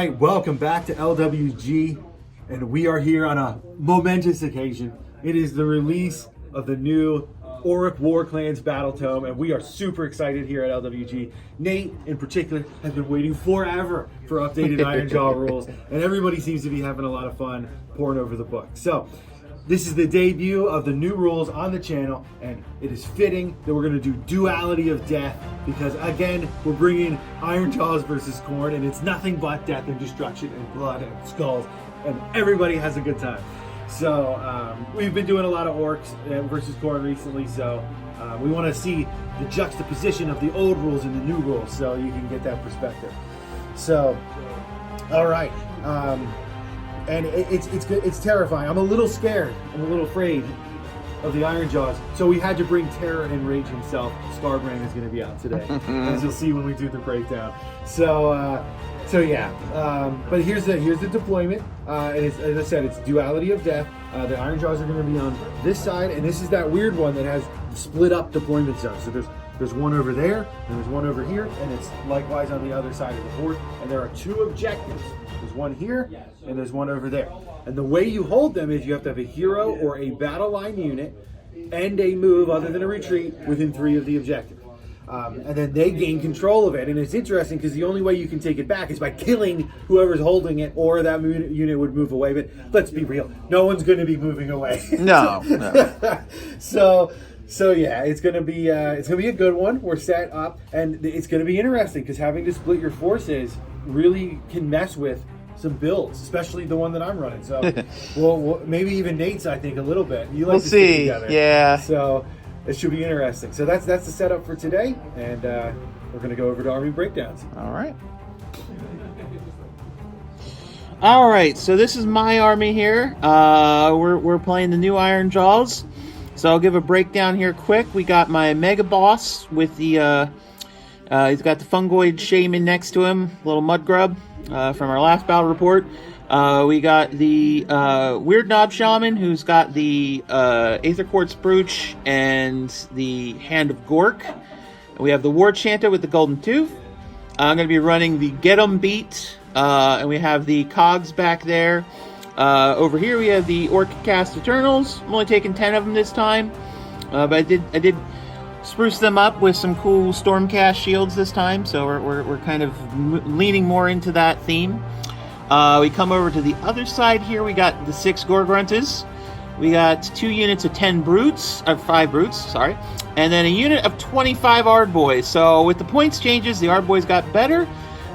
right, welcome back to LWG, and we are here on a momentous occasion. It is the release of the new Orruk Warclans Battle Tome, and we are super excited here at LWG. Nate, in particular, has been waiting forever for updated Ironjawz rules, and everybody seems to be having a lot of fun pouring over the book. So, this is the debut of the new rules on the channel, and it is fitting that we're going to do Duality of Death, because again, we're bringing Ironjawz versus Khorne, and it's nothing but death and destruction and blood and skulls, and everybody has a good time. So we've been doing a lot of Orcs versus Khorne recently, so we want to see the juxtaposition of the old rules and the new rules, so you can get that perspective. So, all right. And it's terrifying. I'm a little scared. I'm a little afraid of the Ironjawz. So we had to bring Terror and Rage himself. Scarbrand is going to be out today, as you'll see when we do the breakdown. So yeah. But here's the deployment. And it's, as I said, it's Duality of Death. The Ironjawz are going to be on this side, and this is that weird one that has split up deployment zones. So there's one over there, and there's one over here, and it's likewise on the other side of the board. And there are two objectives. There's one here, and there's one over there. And the way you hold them is you have to have a hero or a battle line unit and a move other than a retreat within 3 of the objective. And then they gain control of it. And it's interesting because the only way you can take it back is by killing whoever's holding it, or that unit would move away. But let's be real, no one's going to be moving away. No. So yeah, it's gonna be a good one. We're set up, and it's gonna be interesting because having to split your forces really can mess with some builds, especially the one that I'm running. So, well, maybe even Nate's. I think a little bit. You like we'll to see. stick together. Yeah. So it should be interesting. So that's the setup for today, and we're gonna go over to army breakdowns. All right. All right. So this is my army here. We're playing the new Ironjawz. So I'll give a breakdown here quick. We got my Mega Boss with the, he's got the Fungoid Shaman next to him, little mud grub from our last battle report. We got the Weird Knob Shaman, who's got the Aether Quartz Brooch and the Hand of Gork. We have the War Chanter with the Golden Tooth. I'm going to be running the Get 'em Beat, and we have the Cogs back there. Over here we have the Orc Cast Eternals. I'm only taking 10 of them this time, but I did spruce them up with some cool Stormcast shields this time, so we're kind of leaning more into that theme. We come over to the other side here. We got the 6 Gorgruntas. We got 2 units of 10 brutes, or 5 brutes, sorry, and then a unit of 25 Ardboys. So with the points changes, the Ardboys got better,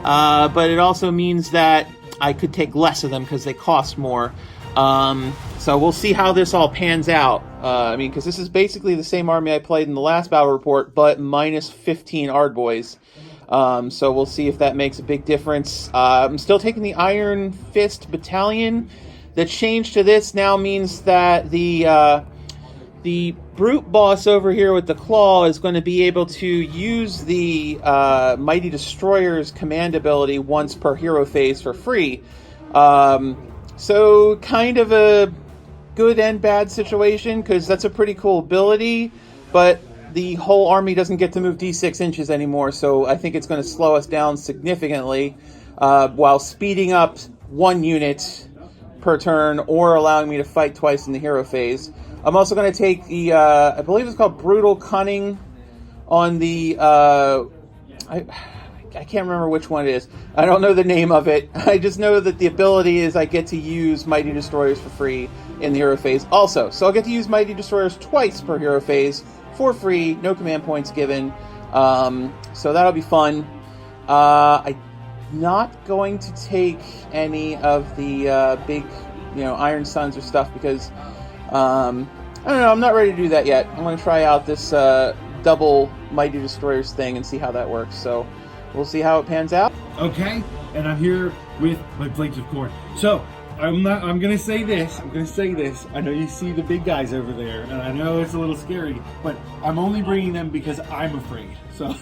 but it also means that I could take less of them because they cost more. So we'll see how this all pans out. I mean, because this is basically the same army I played in the last battle report, but minus 15 Ardboys. So we'll see if that makes a big difference. I'm still taking the Iron Fist Battalion. The change to this now means that the brute boss over here with the claw is going to be able to use the Mighty Destroyer's command ability once per hero phase for free. So kind of a good and bad situation, because that's a pretty cool ability, but the whole army doesn't get to move d6 inches anymore, so I think it's going to slow us down significantly, while speeding up 1 unit per turn or allowing me to fight twice in the hero phase. I'm also going to take the, I believe it's called Brutal Cunning on the, I can't remember which one it is. I don't know the name of it. I just know that the ability is I get to use Mighty Destroyers for free in the hero phase also. So I'll get to use Mighty Destroyers twice per hero phase for free, no command points given. So that'll be fun. I'm not going to take any of the big, Iron Suns or stuff because I don't know, I'm not ready to do that yet. I'm going to try out this double Mighty Destroyers thing and see how that works. So we'll see how it pans out. Okay, and I'm here with my Blades of Khorne. So I'm gonna say this. I know you see the big guys over there, and I know it's a little scary, but I'm only bringing them because I'm afraid. So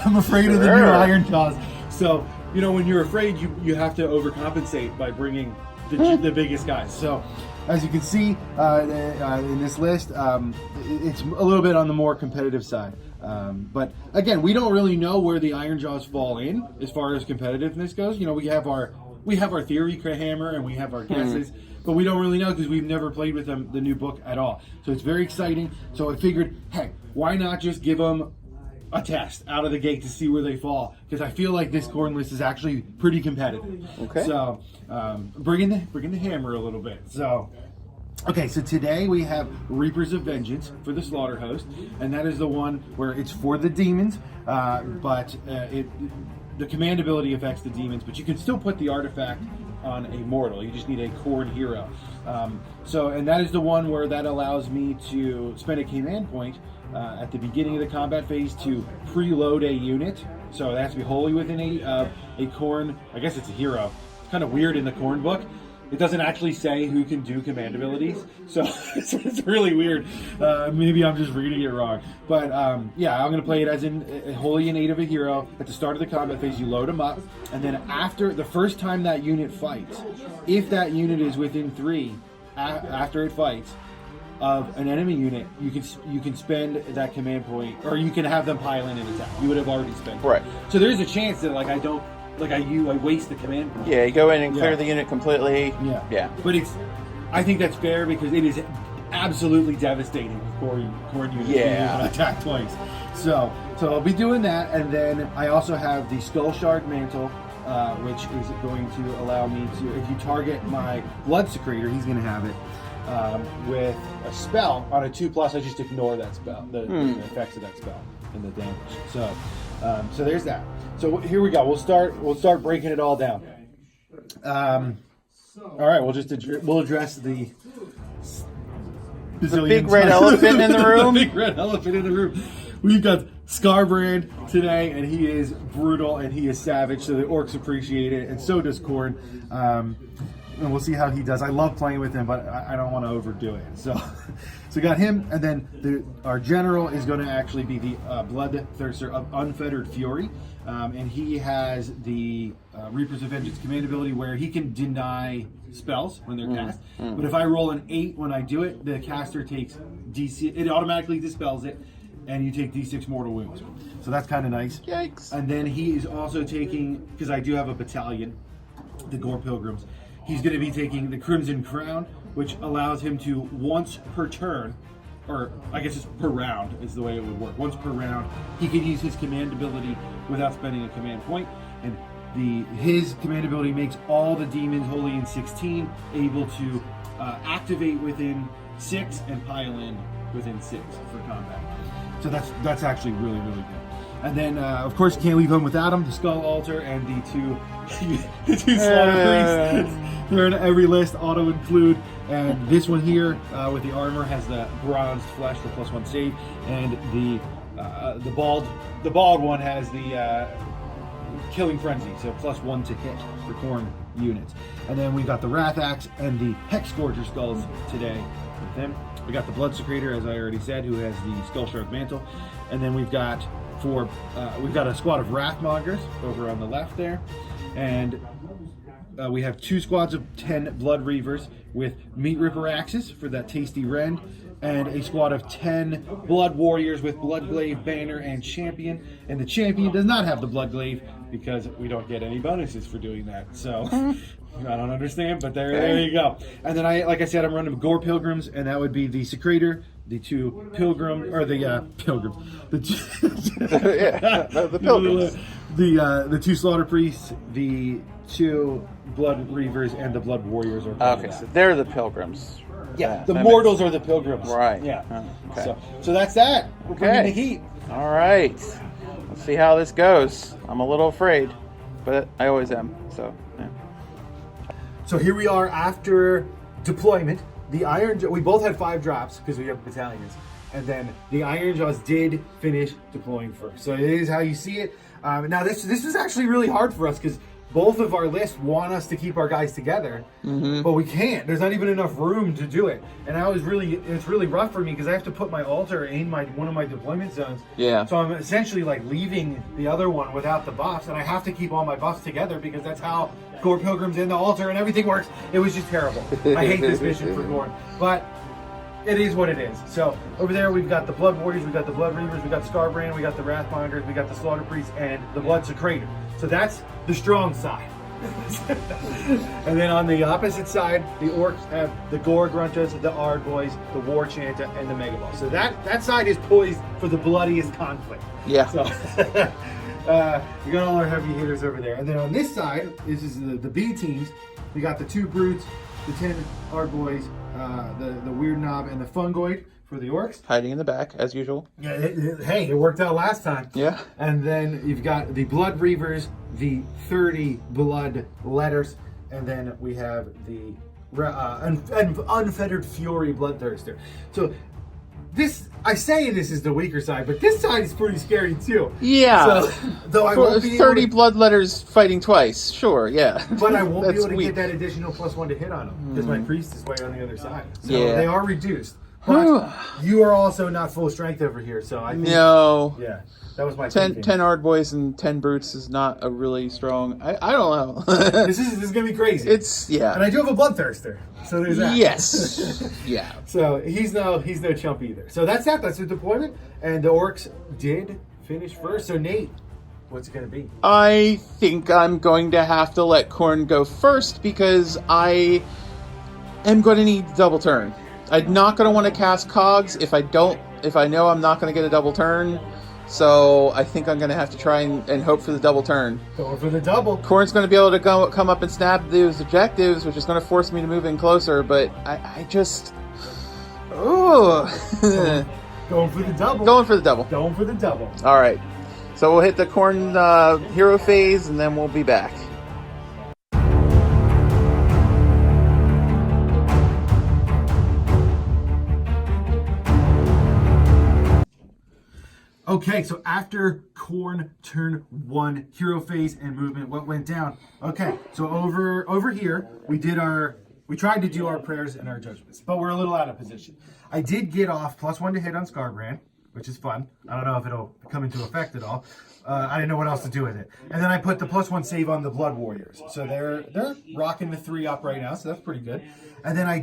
I'm afraid of the new Ironjawz. So when you're afraid, you have to overcompensate by bringing the biggest guys. So as you can see in this list, it's a little bit on the more competitive side. But again, we don't really know where the Ironjawz fall in as far as competitiveness goes. You know, we have our theory hammer and we have our guesses, but we don't really know because we've never played with them, the new book, at all. So it's very exciting. So I figured, hey, why not just give them a test out of the gate to see where they fall? Because I feel like this Khorne list is actually pretty competitive. Okay. So bring in the hammer a little bit. So. Okay, so today we have Reapers of Vengeance for the Slaughter Host, and that is the one where it's for the demons, but the command ability affects the demons, but you can still put the artifact on a mortal. You just need a Khorne hero. And that is the one where that allows me to spend a command point at the beginning of the combat phase to preload a unit. So it has to be wholly within a Khorne. I guess it's a hero. It's kind of weird in the Khorne book. It doesn't actually say who can do command abilities, so it's really weird. Maybe I'm just reading it wrong. But yeah, I'm going to play it as in wholly innate of a hero. At the start of the combat phase, you load them up, and then after the first time that unit fights, if that unit is within 3 after it fights of an enemy unit, you can spend that command point, or you can have them pile in an attack. You would have already spent it. Right. So there's a chance that I waste the command point. Yeah, you go in and clear the unit completely. Yeah. But I think that's fair because it is absolutely devastating with Khorne units being attack twice. So I'll be doing that, and then I also have the Skull Shard Mantle, which is going to allow me to, if you target my Blood Secretor, he's going to have it with a spell on a 2+. I just ignore that spell, the effects of that spell and the damage. So there's that. So here we go. We'll start breaking it all down. All right. We'll address the big red elephant in the room. The big red elephant in the room. We've got Skarbrand today, and he is brutal and he is savage. So the orcs appreciate it, and so does Khorne. And we'll see how he does. I love playing with him, but I don't want to overdo it. So we got him, and then our general is going to actually be the Bloodthirster of Unfettered Fury, and he has the Reapers of Vengeance command ability where he can deny spells when they're cast. But if I roll an 8 when I do it, the caster takes DC. It automatically dispels it, and you take D6 mortal wounds. So that's kind of nice. Yikes! And then he is also taking, because I do have a battalion, the Gore Pilgrims. He's going to be taking the Crimson Crown, which allows him to once per turn, or I guess it's per round is the way it would work. Once per round, he can use his command ability without spending a command point. And his command ability makes all the demons wholly in 16 able to activate within 6 and pile in within 6 for combat. So that's actually really, really good. And then, of course, you can't leave him without him. The Skull Altar and the two Slaughter Priests. They're in every list, auto include. And this one here with the armor has the bronzed flesh for +1 save, and the bald one has the killing frenzy, so +1 to hit for Khorne units. And then we got the Wrath Axe and the Hex Scourger skulls today with him. We got the Blood Secretor, as I already said, who has the Skull Shard Mantle, and then we've got a squad of Wrathmongers over on the left there, and we have 2 squads of 10 Blood Reavers with Meat Ripper Axes for that tasty rend, and a squad of 10 Blood Warriors with Bloodglaive, Banner, and Champion. And the Champion does not have the Bloodglaive because we don't get any bonuses for doing that. So I don't understand, but there you go. And then like I said, I'm running Gore Pilgrims, and that would be the Secretor, the 2 Pilgrims, the 2 Slaughter Priests, the 2 Blood Reavers, and the Blood Warriors. Okay, so they're the Pilgrims. Yeah, the mortals are the Pilgrims. Right. Yeah. Okay. So that's that. We're bringing the heat. All right. Let's see how this goes. I'm a little afraid, but I always am. So, yeah. So here we are after deployment. The Ironjawz, we both had 5 drops because we have battalions. And then the Ironjawz did finish deploying first. So it is how you see it. Now this is actually really hard for us because both of our lists want us to keep our guys together, but we can't. There's not even enough room to do it. And it's really rough for me because I have to put my altar in one of my deployment zones. Yeah. So I'm essentially like leaving the other one without the buffs, and I have to keep all my buffs together because that's how Gore Pilgrims in the altar and everything works. It was just terrible. I hate this mission for Khorne, but it is what it is. So over there we've got the Blood Warriors, we've got the Blood Reavers, we got Scarbrand, we got the Wrathbinders, we got the Slaughter Priests, and the Blood Secrator. So that's the strong side. And then on the opposite side, the Orcs have the Gore Gruntas, the Ard Boys, the War Chanta, and the Mega Boss. So that side is poised for the bloodiest conflict. Yeah. So we got all our heavy hitters over there. And then on this side, this is the B teams. We got the 2 Brutes, the 10 Ard Boys, the Weird Knob, and the Fungoid for the Orcs. Hiding in the back, as usual. Yeah, hey, it worked out last time. Yeah. And then you've got the Blood Reavers, the 30 Blood Letters, and then we have the Unfettered Fury Bloodthirster. So I say this is the weaker side, but this side is pretty scary too. Yeah. So, though I won't be 30 able to, Bloodletters fighting twice. Sure, yeah. but I won't be able to weak. get that additional +1 to hit on them because my priest is way on the other side. So Yeah. they are reduced. But you are also not full strength over here, so I think... No. Yeah, that was my 10 Ard Boys and 10 Brutes is not a really strong... I don't know. This is going to be crazy. Yeah. And I do have a Bloodthirster, so there's that. Yes. Yeah. So he's no chump either. So that's that. That's the deployment. And the Orcs did finish first. So Nate, what's it going to be? I think I'm going to have to let Khorne go first because I am going to need double turn. I'm not going to want to cast Cogs if I know I'm not going to get a double turn. So I think I'm going to have to try and hope for the double turn. Going for the double. Khorne's going to be able to come up and snap those objectives, which is going to force me to move in closer, but I just... Ooh. Going for the double. Going for the double. Going for the double. All right. So we'll hit the Khorne hero phase, and then we'll be back. Okay, so after Khorne turn 1 hero phase and movement, what went down? Okay, so over here we tried to do our prayers and our judgments, but we're a little out of position. I did get off +1 to hit on Scarbrand, which is fun. I don't know if it'll come into effect at all. I didn't know what else to do with it. And then I put the +1 save on the Blood Warriors. So they're rocking the 3 up right now, so that's pretty good. And then I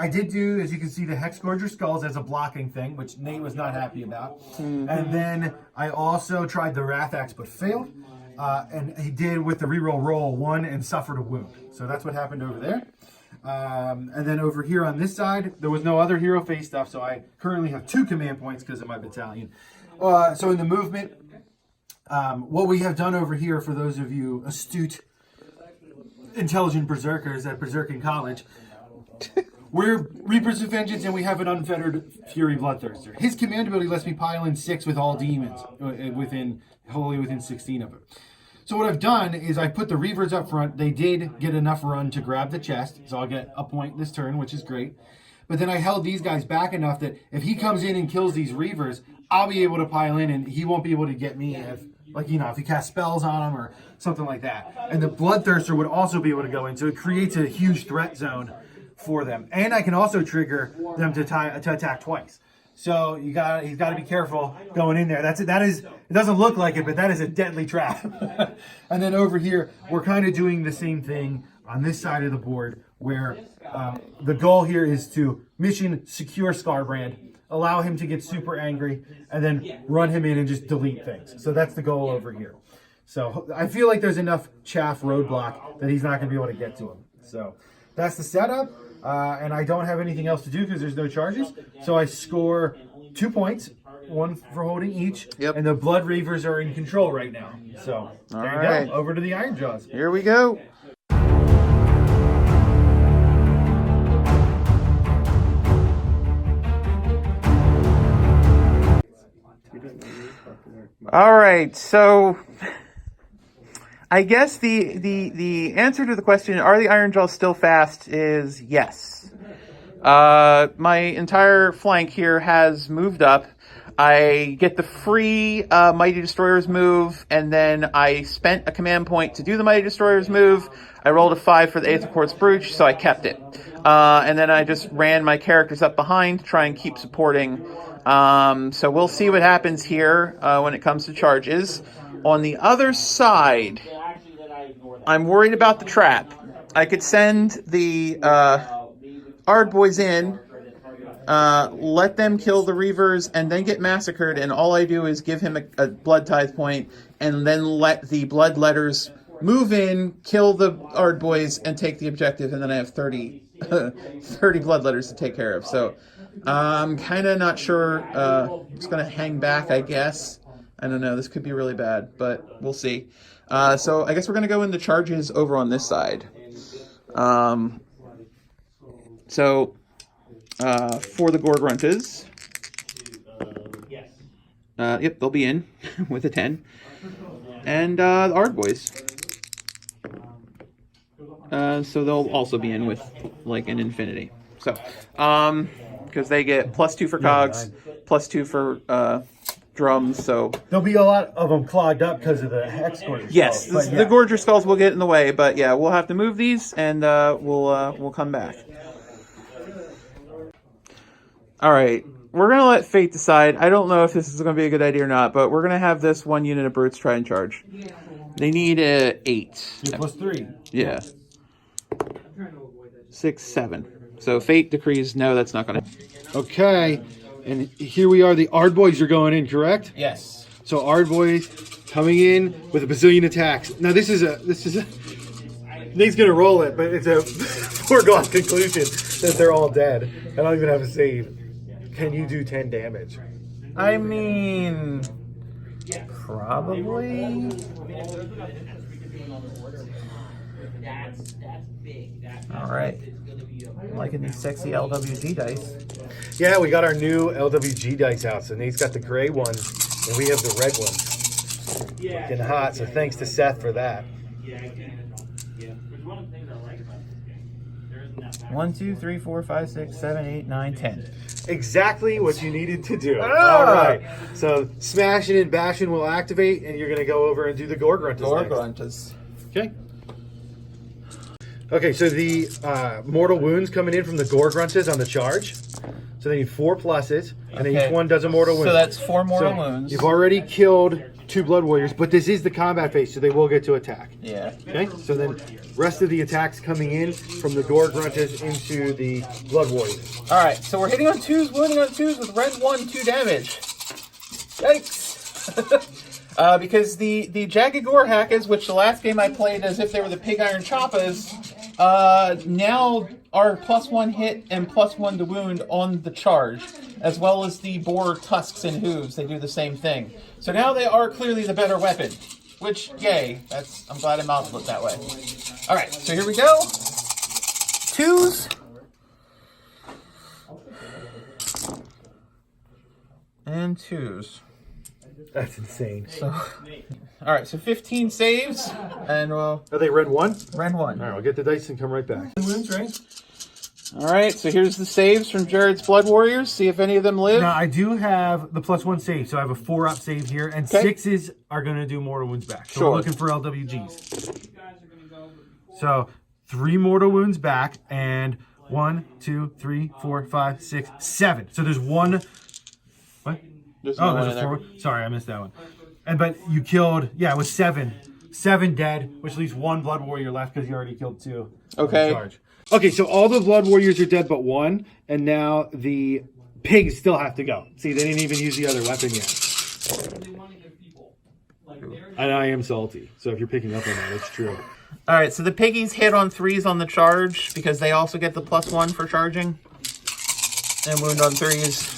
did do, as you can see, the Hexgorger Skulls as a blocking thing, which Nate was not happy about. And then I also tried the Wrath Axe, but failed. And he did with the reroll roll 1 and suffered a wound. So that's what happened over there. And then over here on this side, there was no other hero phase stuff, so I currently have 2 command points because of my battalion. So in the movement, what we have done over here, for those of you astute, intelligent berserkers at Berserking College, we're Reapers of Vengeance, and we have an Unfettered Fury Bloodthirster. His command ability lets me pile in 6 with all demons, wholly within 16 of them. So what I've done is I put the Reavers up front. They did get enough run to grab the chest, so I'll get a point this turn, which is great. But then I held these guys back enough that if he comes in and kills these Reavers, I'll be able to pile in, and he won't be able to get me if he casts spells on him or something like that. And the Bloodthirster would also be able to go in, so it creates a huge threat zone for them. And I can also trigger them to attack twice. So he's got to be careful going in there. It doesn't look like it, but that is a deadly trap. And then over here, we're kind of doing the same thing on this side of the board, where the goal here is to mission secure Scarbrand, allow him to get super angry, and then run him in and just delete things. So that's the goal over here. So I feel like there's enough chaff roadblock that he's not going to be able to get to him. So that's the setup. And I don't have anything else to do because there's no charges. So I score 2 points, 1 for holding each. Yep. And the Blood Reavers are in control right now. So there you go. Over to the Ironjawz. Here we go. All right, so I guess the answer to the question, are the Ironjawz still fast, is yes. My entire flank here has moved up. I get the free Mighty Destroyers move, and then I spent a command point to do the Mighty Destroyers move. I rolled a 5 for the Aether Quartz Brooch, so I kept it. And then I just ran my characters up behind to try and keep supporting. So we'll see what happens here when it comes to charges. On the other side, I'm worried about the trap. I could send the Ard Boys in, let them kill the Reavers, and then get massacred, and all I do is give him a Blood Tithe point, and then let the Bloodletters move in, kill the Ard Boys, and take the objective, and then I have 30 Bloodletters to take care of. So I'm kind of not sure. It's going to hang back, I guess. I don't know. This could be really bad, but we'll see. So I guess we're going to go into charges over on this side. So for the Gorgruntas, yep, they'll be in with a 10. And the Ard Boys. So they'll also be in with like an infinity. So, because they get +2 for cogs, +2 for drums. So there'll be a lot of them clogged up because of the hex gorger. Yes, the Gorger skulls will get in the way, but yeah, we'll have to move these, and we'll come back. All right, we're gonna let fate decide. I don't know if this is gonna be a good idea or not, but we're gonna have this one unit of brutes try and charge. They need a 8. You're +3. Yeah. 6, 7. So fate decrees no, that's not gonna. Okay, and here we are. The Ard Boys are going in, correct? Yes. So Ard Boys coming in with a bazillion attacks. Now this is a Nate's gonna roll it, but it's a foregone conclusion that they're all dead. I don't even have a save. Can you do 10 damage? I mean, probably. All right. I'm liking these sexy LWG dice. Yeah, we got our new LWG dice out. So Nate's got the gray ones, and we have the red ones. Looking hot. So thanks to Seth for that. 1, 2, 3, 4, 5, 6, 7, 8, 9, 10. Exactly what you needed to do. All right. So smashing and bashing will activate, and you're going to go over and do the Gorgruntas. Gorgruntas. Okay. Okay, so the mortal wounds coming in from the Gorgruntas on the charge. So they need 4 pluses, and then each one does a mortal wound. So that's 4 mortal wounds. You've already killed 2 blood warriors, but this is the combat phase, so they will get to attack. Yeah. Okay, so then rest of the attacks coming in from the Gorgruntas into the blood warriors. All right, so we're hitting on 2s, wounding on 2s with red 1, 2 damage. Yikes! Because the Jagged Gore Hackers, which the last game I played as if they were the Pig Iron Choppas, now are +1 hit and +1 to wound on the charge, as well as the boar tusks and hooves. They do the same thing. So now they are clearly the better weapon, which, yay, I'm glad I modeled it that way. All right, so here we go. 2s. And 2s. That's insane. So, all right, so 15 saves, and we'll... Are they red 1? Red 1. All right, we'll get the dice and come right back. Wounds, right? All right, so here's the saves from Jared's Blood Warriors. See if any of them live. Now, I do have the +1 save, so I have a 4-up save here, and 6s are going to do mortal wounds back. So we're looking for LWGs. So 3 mortal wounds back, and 1, 2, 3, 4, 5, 6, 7. So there's 1... What? There's a 4. Sorry, I missed that one. But you killed... Yeah, it was 7. 7 dead, which leaves 1 blood warrior left because you already killed 2. Okay. Okay, so all the blood warriors are dead but 1, and now the pigs still have to go. See, they didn't even use the other weapon yet. And I am salty, so if you're picking up on that, it's true. All right, so the piggies hit on 3s on the charge because they also get the +1 for charging. And wound on 3s.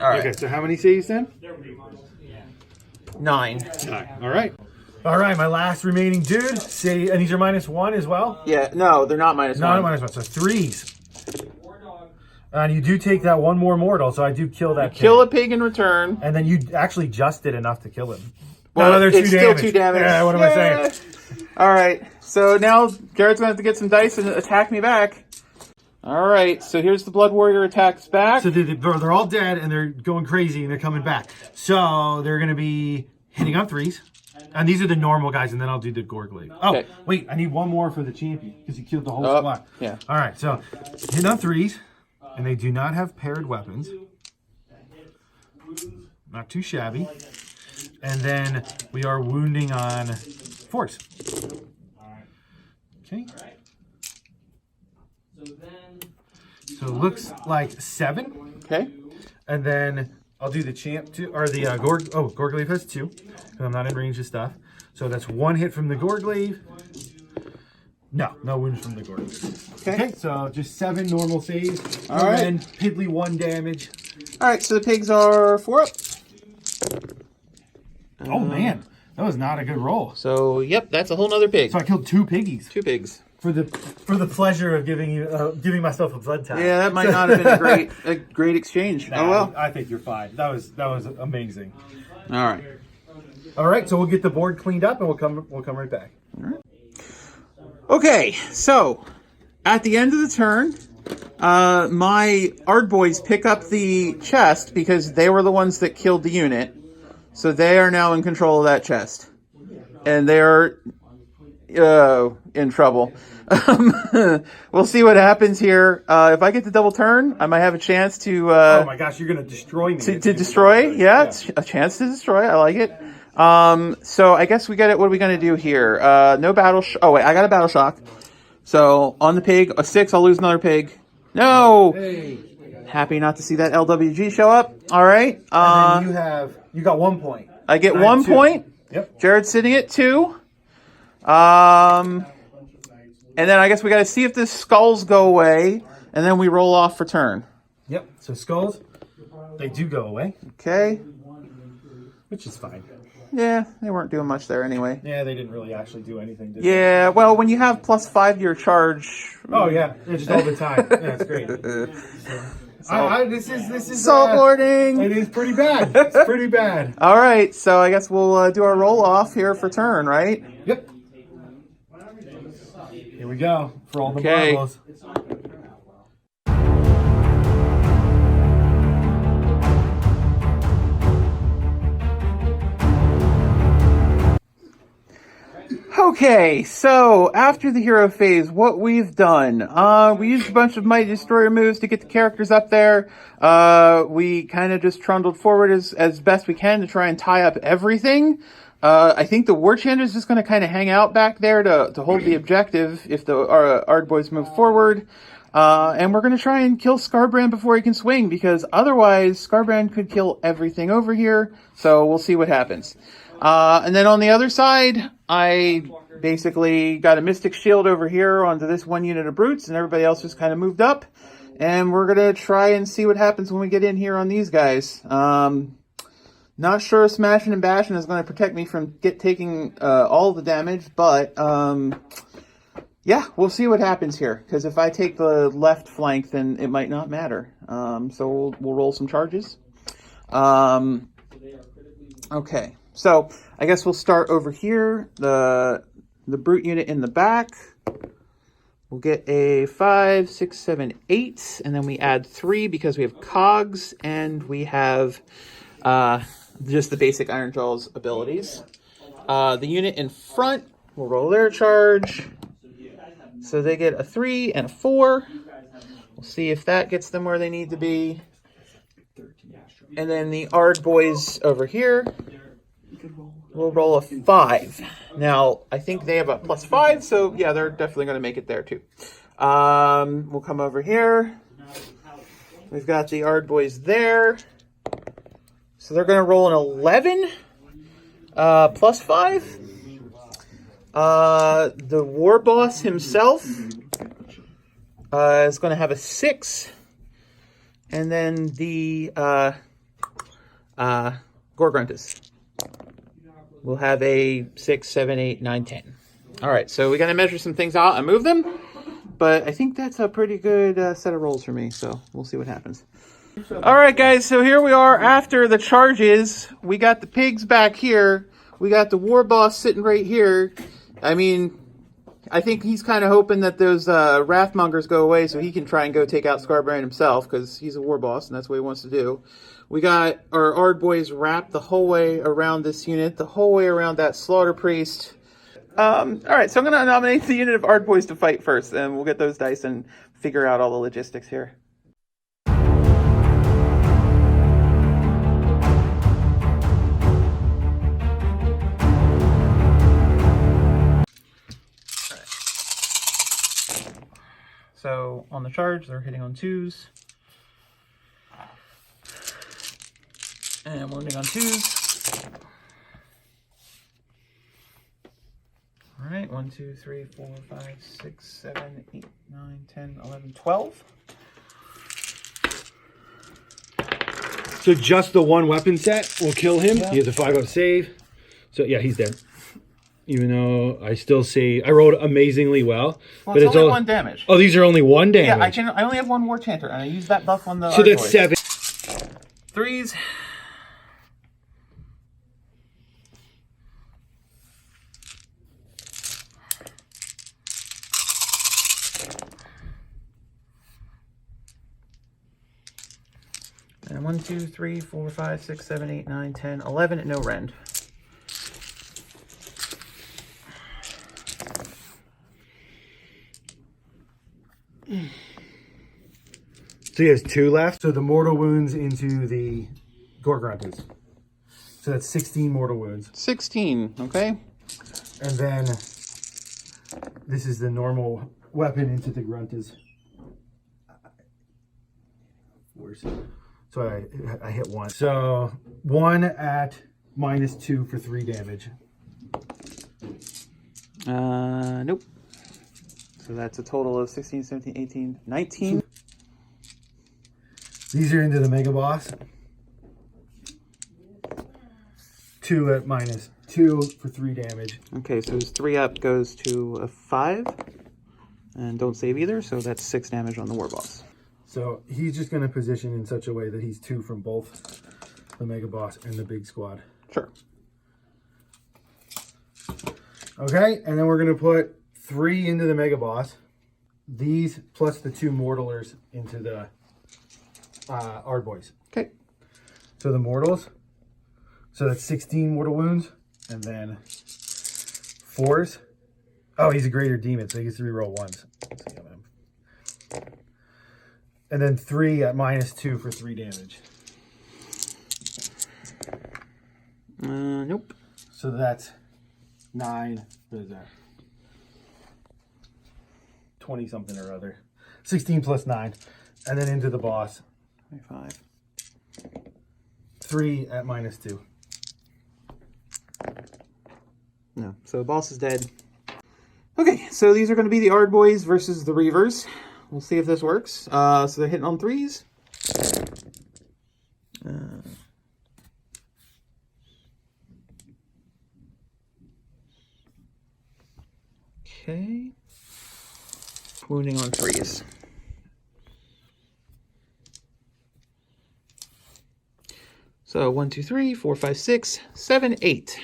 All right. Okay, so how many saves then? 9. 9. All right. All right, my last remaining dude. Say, and these are -1 as well? Yeah, no, they're not -1. Not -1, so 3s. And you do take that 1 more mortal, so I do kill that pig. Kill a pig in return. And then you actually just did enough to kill him. Well, no, it's still 2 damage. Yeah, what am I saying? All right, so now Jared's going to have to get some dice and attack me back. All right, so here's the Blood Warrior attacks back. So they're all dead and they're going crazy and they're coming back. So they're going to be hitting on 3s. And these are the normal guys, and then I'll do the Gorglaive. Oh, okay. Wait, I need one more for the champion because he killed the whole squad. Yeah. All right, so hitting on 3s, and they do not have paired weapons. Not too shabby. And then we are wounding on 4s. Okay. So it looks like 7. Okay. And then I'll do the champ too, or the Gorglaive has 2, because I'm not in range of stuff. So that's 1 hit from the Gorglaive. No wounds from the Gorglaive. Okay, so just 7 normal saves. All right. And piddly 1 damage. All right, so the pigs are 4 up. Oh man, that was not a good roll. So yep, that's a whole nother pig. So I killed 2 piggies. 2 pigs. For the pleasure of giving myself a blood tap. Yeah, that might not have been a great exchange. Nah, oh well. I think you're fine. That was amazing. All right, so we'll get the board cleaned up and we'll come right back. All right. Okay, so at the end of the turn, my Ard boys pick up the chest because they were the ones that killed the unit. So they are now in control of that chest, and they're in trouble. We'll see what happens here. If I get the double turn, I might have a chance to. Oh my gosh, you're gonna destroy me! To destroy, yeah, a chance to destroy. I like it. So I guess we got it. What are we gonna do here? No battle. Oh wait, I got a battle shock. So on the pig, a 6. I'll lose another pig. No. Hey. Happy not to see that LWG show up. All right. And then you got 1 point. I get 1 point. Yep. Jared's sitting at 2. And then I guess we got to see if the skulls go away, and then we roll off for turn. Yep. So skulls, they do go away. Okay. Which is fine. Yeah, they weren't doing much there anyway. Yeah, they didn't really actually do anything. Did Yeah, well, when you have +5 to your charge. Oh yeah, just all the time. Yeah, it's great. This is salt warning. It is pretty bad. It's pretty bad. All right, so I guess we'll do our roll off here for turn, right? Yep. Here we go for all the Okay. marbles. Okay, so after the hero phase, what we've done, we used a bunch of Mighty Destroyer moves to get the characters up there. We kind of just trundled forward as best we can to try and tie up everything. I think the War Chanter is just going to kind of hang out back there to hold the objective if the Ard boys move forward. And we're going to try and kill Skarbrand before he can swing, because otherwise Skarbrand could kill everything over here. So we'll see what happens. And then on the other side, I basically got a Mystic Shield over here onto this 1 unit of Brutes, and everybody else just kind of moved up. And we're going to try and see what happens when we get in here on these guys. Not sure smashing and bashing is going to protect me from taking all the damage, but yeah, we'll see what happens here. Because if I take the left flank, then it might not matter. So we'll roll some charges. Okay, so I guess we'll start over here. The Brute unit in the back. We'll get a 5, 6, 7, 8, and then we add 3 because we have cogs and we have just the basic Ironjawz abilities. The unit in front will roll their charge. So they get a 3 and a 4. We'll see if that gets them where they need to be. And then the Ard boys over here will roll a 5. Now, I think they have a +5, so yeah, they're definitely going to make it there too. We'll come over here. We've got the Ard boys there. So they're going to roll an 11 +5. The War Boss himself is going to have a 6. And then the Gorgruntus will have a 6, 7, 8, 9, 10. All right, so we got to measure some things out and move them. But I think that's a pretty good set of rolls for me, so we'll see what happens. All right, guys, so here we are after the charges. We got the pigs back here. We got the War Boss sitting right here. I mean, I think he's kind of hoping that those Wrathmongers go away so he can try and go take out Scarbrand himself, because he's a war boss and that's what he wants to do. We got our Ard boys wrapped the whole way around this unit, the whole way around that Slaughter Priest. All right, so I'm going to nominate the unit of Ard boys to fight first, and we'll get those dice and figure out all the logistics here. So on the charge, they're hitting on 2s. And wounding on 2s. All right, 1, 2, 3, 4, 5, 6, 7, 8, 9, 10, 11, 12. So just the one weapon set will kill him. Yeah. He has a 5-0 save. So yeah, he's dead. Even though I still say I rolled amazingly well. Well, but it's only 1 damage. Oh, these are only 1 damage. Yeah, I only have 1 War Chanter, and I use that buff on the So that's 7. 3s. And 1, 2, 3, 4, 5, 6, 7, 8, 9, 10, 11 at no rend. So he has 2 left. So the mortal wounds into the Gorgruntas. So that's 16 mortal wounds. 16, okay. And then this is the normal weapon into the Gruntas. Where's it? So I hit 1. So 1 at -2 for 3 damage. Nope. So that's a total of 16, 17, 18, 19. These are into the Mega Boss. 2 at -2 for 3 damage. Okay, so his 3 up goes to a 5. And don't save either, so that's 6 damage on the War Boss. So he's just going to position in such a way that he's 2 from both the Mega Boss and the big squad. Sure. Okay, and then we're going to put 3 into the Mega Boss. These plus the 2 Mortalers into the Ard boys. Okay. So the Mortals. So that's 16 mortal wounds. And then 4s. Oh, he's a greater demon, so he gets to reroll 1s. And then 3 at -2 for 3 damage. Nope. So that's 9. What is that? 20 something or other. 16 plus 9. And then into the boss. 25. 3 at -2. No. So the boss is dead. Okay, so these are going to be the Ard boys versus the Reavers. We'll see if this works. So they're hitting on 3s. Okay. Wounding on 3s. So 1, 2, 3, 4, 5, 6, 7, 8.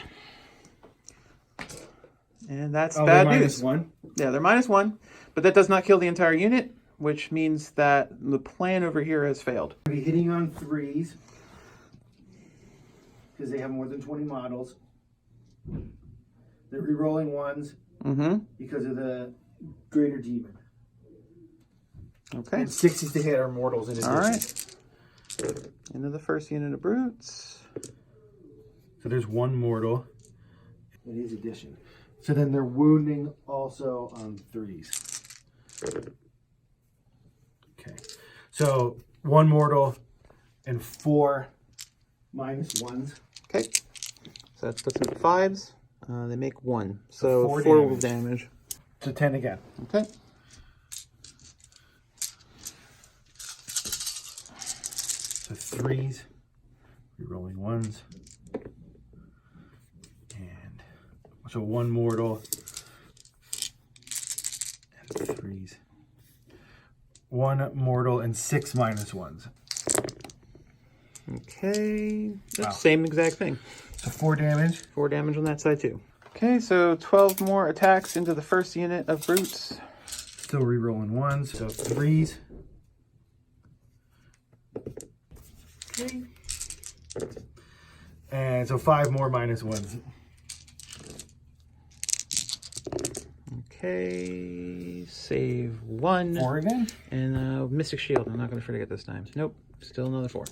And that's bad news. -1. Yeah, they're -1, but that does not kill the entire unit, which means that the plan over here has failed. Be hitting on 3s because they have more than 20 models. They're rerolling 1s because of the greater demon. Okay. And 6s to hit are mortals in addition. All right. Into the first unit of brutes. So there's 1 mortal in his addition. So then they're wounding also on 3s. Okay. So 1 mortal and 4 -1s. Okay. So that puts them at 5s. They make 1. So 4 damage. damage. So 10 again. Okay. So 3s, rerolling 1s. And so 1 mortal and 3s. 1 mortal and 6 -1s. Okay. Wow. Same exact thing. So 4 damage. 4 damage on that side too. Okay, so 12 more attacks into the first unit of brutes. Still re-rolling ones, so 3s. Okay. And so 5 more -1s. Okay, save 1. 4 again? And Mystic Shield. I'm not going to forget this time. Nope, still another 4.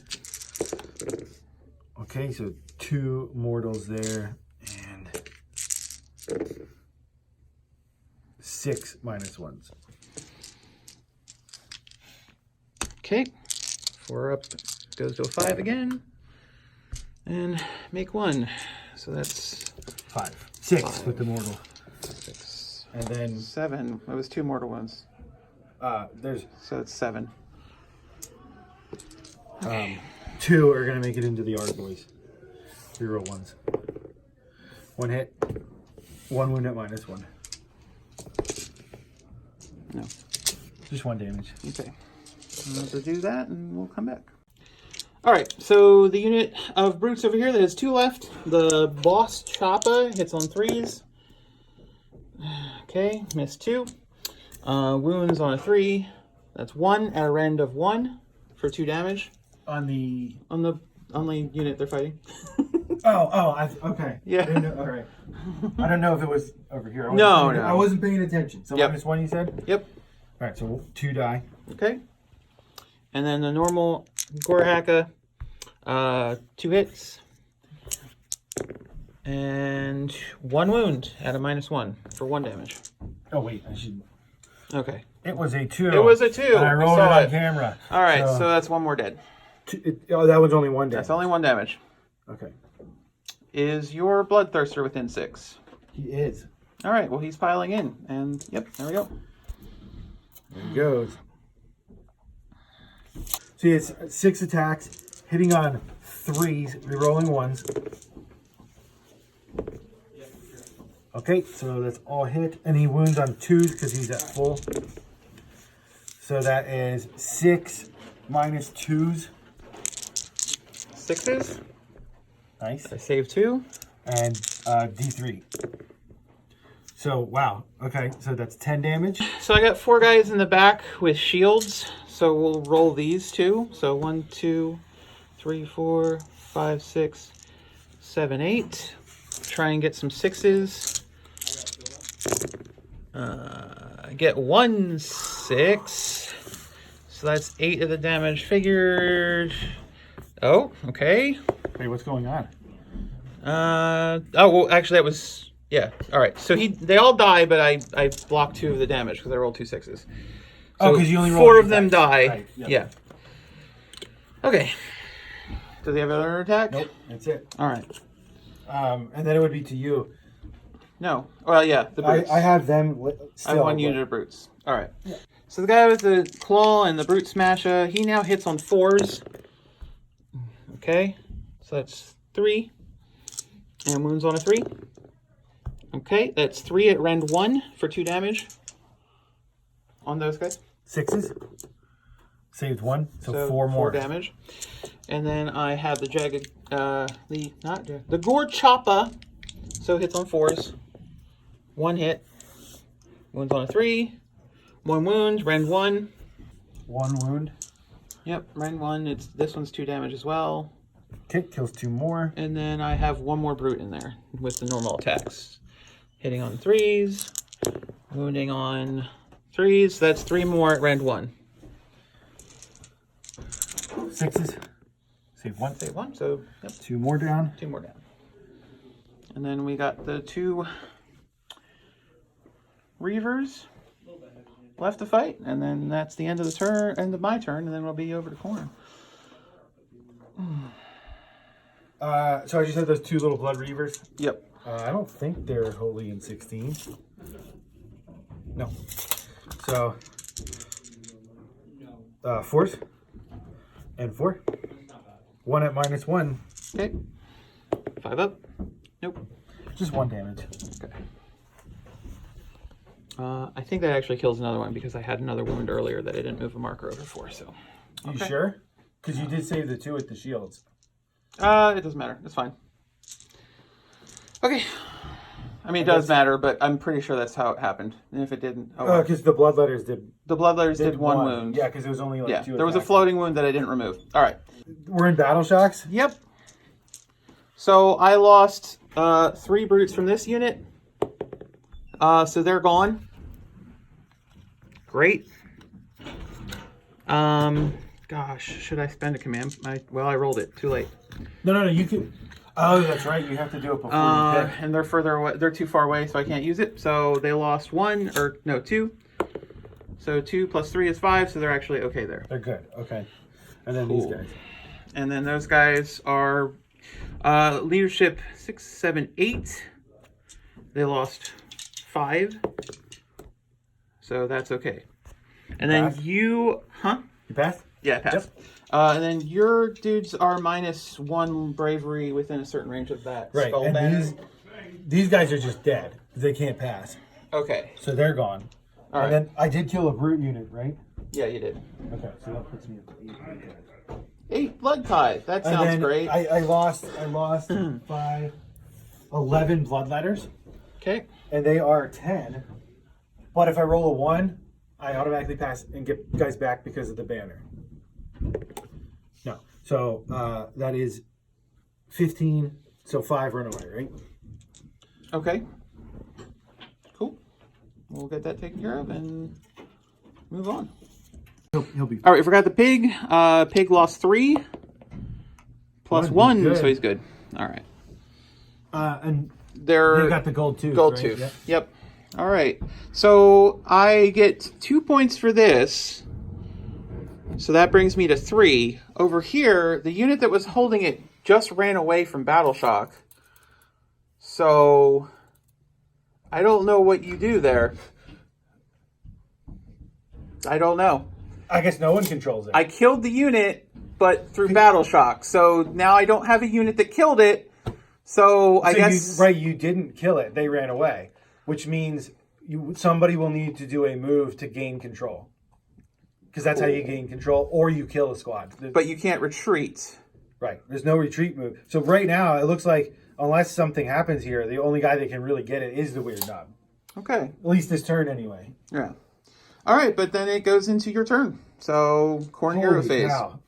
Okay, so 2 mortals there, and 6 -1s. Okay, 4 up goes to a 5 again. And make 1. So that's 5. 6 5. with the mortal. 6. And then 7. That was 2 mortal ones. there's So it's 7. 2 are going to make it into the Art Boys. Reroll ones. 1 hit. 1 wound at -1. No. Just 1 damage. Okay. I'll have to do that and we'll come back. Alright, so the unit of brutes over here, there's 2 left. The boss Choppa hits on 3s. Okay, missed 2. Wounds on a 3. That's 1 at a rend of 1 for 2 damage. On the only unit they're fighting. Okay. Yeah. All right. I don't know if it was over here. No. I wasn't paying attention. So Yep. -1 you said? Yep. All right, so 2 die. Okay. And then the normal Gorhaka, 2 hits. And 1 wound at a -1 for 1 damage. Oh, wait, I should... Okay. It was a 2. It was a 2. And I rolled it saw on it. camera. All right, so that's 1 more dead. That was only 1 damage. That's only 1 damage. Okay. Is your Bloodthirster within 6? He is. All right, well, he's piling in. And, yep, there we go. There he goes. So he has 6 attacks, hitting on 3s, rerolling 1s. Okay, so that's all hit. And he wounds on 2s because he's at full. So that is 6 -2s. 6s. Nice. I saved 2. And D3. So, wow. Okay, so that's 10 damage. So I got 4 guys in the back with shields. So we'll roll these 2. So 1, 2, 3, 4, 5, 6, 7, 8. Try and get some 6s. Get 1 6. So that's 8 of the damage figured. Oh, okay. Wait, what's going on? Oh, well, actually, that was... Yeah, all right. So they all die, but I blocked 2 of the damage because I rolled 2 6s. So because you only rolled 4 8 of them dice. die. Right, yep. Yeah. Okay. Does he have another attack? Nope, that's it. All right. And then it would be to you. No. Well, yeah, the brutes. I have them still. I have 1 unit of brutes. All right. Yeah. So the guy with the claw and the brute smasher, he now hits on 4s. Okay. So that's 3. And wounds on a 3. Okay, that's 3 at rend 1 for 2 damage on those guys. 6s. Saved 1, so 4 more. 4 damage. And then I have the jagged, the Gore Choppa, so hits on 4s. 1 hit. Wounds on a 3. 1 wound, rend 1. 1 wound. Yep, rend 1. This one's 2 damage as well. Okay, kills 2 more. And then I have 1 more brute in there with the normal attacks. Hitting on 3s, wounding on 3s. That's 3 more at rend 1. 6s. Save 1. Save 1, so yep. 2 more down. 2 more down. And then we got the 2 Reavers left to fight, and then that's the end of the turn, end of my turn, and then we'll be over to Khorne. So as you said, those 2 little blood reavers. Yep. I don't think they're wholly in 16. No. So 4s and 4. 1 at -1. Okay. 5 up. Nope. Just 1 damage. Okay. I think that actually kills another one because I had another wound earlier that I didn't move a marker over for. So. You sure? Because you did save the 2 with the shields. It doesn't matter. It's fine. Okay. I mean, it does matter, but I'm pretty sure that's how it happened. And if it didn't... Oh, because the bloodletters did... The bloodletters did one wound. Yeah, because it was only like 2 there was a floating wound that I didn't remove. All right. We're in battle shocks? Yep. So I lost 3 brutes from this unit. So they're gone. Great. Gosh, should I spend a command? Well, I rolled it. Too late. No, you can... Oh, that's right. You have to do it before you pick. And they're further away. They're too far away, so I can't use it. So they lost 1, or no, 2. So 2 plus 3 is 5, so they're actually okay there. They're good. Okay. And then these guys. And then those guys are leadership 6, 7, 8. They lost 5. So that's okay. And then you... Huh? You passed? Yeah, I passed. Yep. And then your dudes are -1 bravery within a certain range of that skull and banner. these guys are just dead. They can't pass. Okay. So they're gone. All right. And then I did kill a brute unit, right? Yeah, you did. Okay, so that puts me at 8. 8 blood tithe. That sounds great. I lost 5, 11 bloodletters. Okay. And they are 10. But if I roll a 1, I automatically pass and get guys back because of the banner. No. So that is 15. So 5 run away, right? Okay. Cool. We'll get that taken care of and move on. He'll be. All right, we forgot the pig. Pig lost 3 plus 1, so he's good. All right. And they're you got the gold tooth. Gold right? tooth. Yep. All right. So I get 2 points for this. So that brings me to 3. Over here, the unit that was holding it just ran away from battle shock. So I don't know what you do there. I don't know. I guess no one controls it. I killed the unit, but through battle shock. So now I don't have a unit that killed it. So I guess... You didn't kill it. They ran away. Which means somebody will need to do a move to gain control. Because that's how you gain control. Or you kill a squad. But you can't retreat. Right. There's no retreat move. So right now, it looks like unless something happens here, the only guy that can really get it is the weird knob. Okay. At least this turn anyway. Yeah. All right, but then it goes into your turn. So, Khorne hero phase. Cow.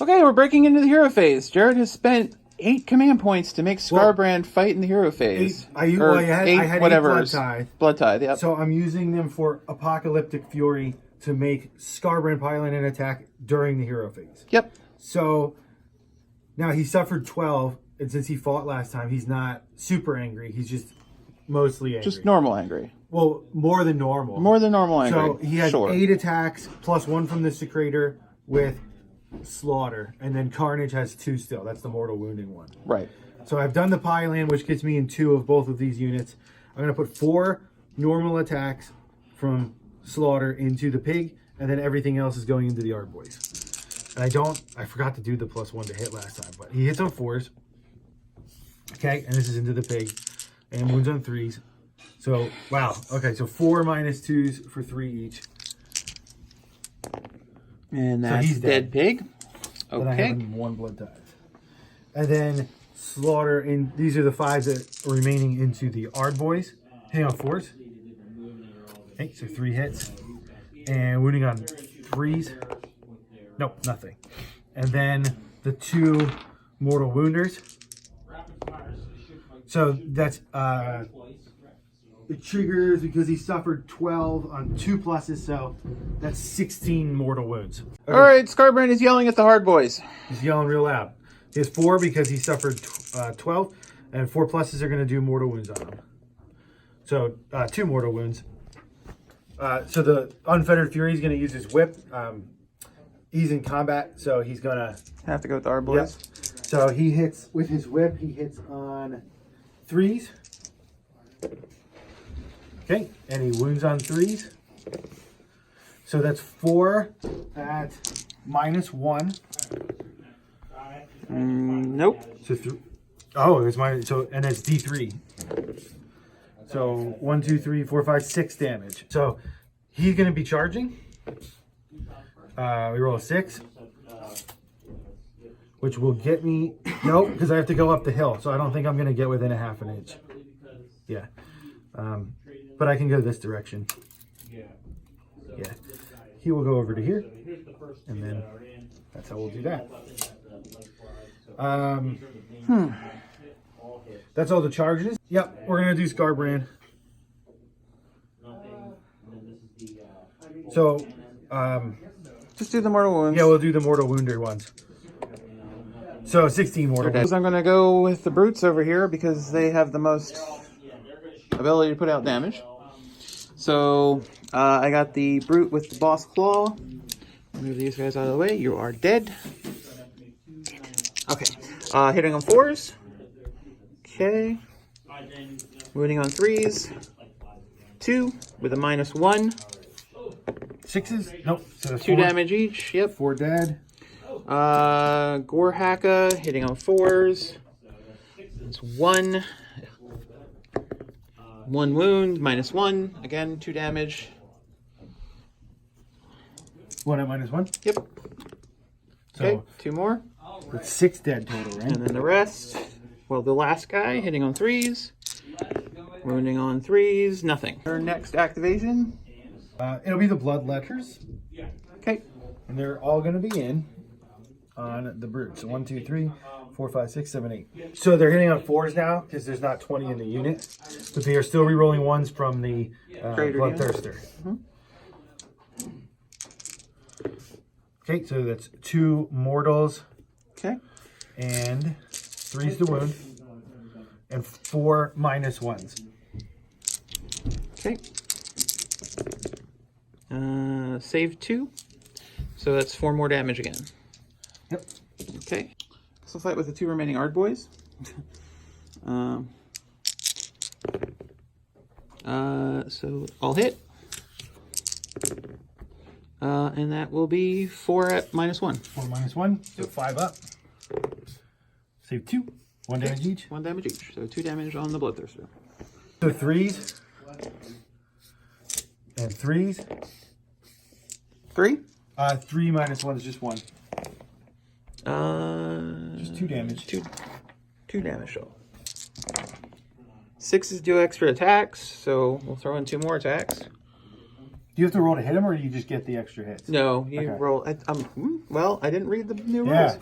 Okay, we're breaking into the hero phase. Jared has spent 8 command points to make Scarbrand fight in the hero phase. I had 8 blood tithe. Blood tithe, yeah. So I'm using them for Apocalyptic Fury to make Scarbrand pilot an attack during the hero phase. Yep. So now he suffered 12, and since he fought last time, he's not super angry. He's just mostly angry. Just normal angry. Well, more than normal. More than normal angry. So he has 8 attacks plus 1 from the Secretor with Slaughter, and then Carnage has 2 still. That's the mortal wounding one. Right. So I've done the Pyland, which gets me in 2 of both of these units. I'm going to put 4 normal attacks from Slaughter into the pig, and then everything else is going into the Ard Boys. And I forgot to do the +1 to hit last time, but he hits on 4s. Okay, and this is into the pig, and wounds on 3s. So, wow. Okay, so 4 -2s for 3 each. And that's he's dead pig. Okay. Then I have him 1 blood tithe. And then Slaughter in. These are the 5 that are remaining into the Ard Boys. Hitting on 4s. Okay, so 3 hits. And wounding on 3s. Nope, nothing. And then the 2 mortal wounders. So that's it triggers because he suffered 12 on 2 pluses, so that's 16 mortal wounds. Okay. All right, Scarbrand is yelling at the hard boys. He's yelling real loud. He has 4 because he suffered 12, and 4 pluses are going to do mortal wounds on him. So 2 mortal wounds. So the Unfettered Fury is going to use his whip. He's in combat, so he's going to have to go with the hard boys. Yep. So he hits with his whip. He hits on 3s. Okay, and he wounds on 3s. So that's 4 at -1. Nope. So it's minus. So and it's D3. So 1, 2, 3, 4, 5, 6 damage. So he's going to be charging. We roll a 6. Which will get me... Nope, because I have to go up the hill. So I don't think I'm going to get within a half an inch. Yeah. But I can go this direction. Yeah. He will go over to here. And then that's how we'll do that. That's all the charges. Yep, we're going to do Scarbrand. So, just do the mortal wounds. Yeah, we'll do the mortal wounded ones. So 16 mortal wounds. I'm going to go with the brutes over here because they have the most ability to put out damage. So I got the brute with the boss claw. Move these guys out of the way. You are dead. Okay. Hitting on 4s. Okay. Wounding on 3s. 2 with a -1. 6s? Nope. So 2 damage each. Yep. 4 dead. Gore Hacka hitting on 4s. It's 1. 1 wound, -1. Again, 2 damage. 1 at -1? Yep. So Okay, 2 more. That's 6 dead total, right? And then the rest, well, the last guy hitting on 3s. Wounding on 3s, nothing. Our next activation. It'll be the Blood Letters. Okay. And they're all going to be in on the brute. So 1, 2, 3, 4, 5, 6, 7, 8. So they're hitting on 4s now because there's not 20 in the unit. But they are still re-rolling 1s from the Bloodthirster. Okay, so that's 2 mortals. Okay. And 3s to wound. And 4 -1s. Okay. Save 2. So that's 4 more damage again. Yep. Okay. So we'll fight with the 2 remaining Ard boys. So I'll hit. And that will be 4 at -1. 4 -1. So 5 up. Save 2. 1 damage each. 1 damage each. So 2 damage on the Bloodthirster. So 3s. And 3s. 3? 3 -1 is just 1. Just 2 damage. 2 damage total. 6s do extra attacks, so we'll throw in 2 more attacks. Do you have to roll to hit him, or do you just get the extra hits? No, you Okay. roll. Well, I didn't read the new rules. Yeah.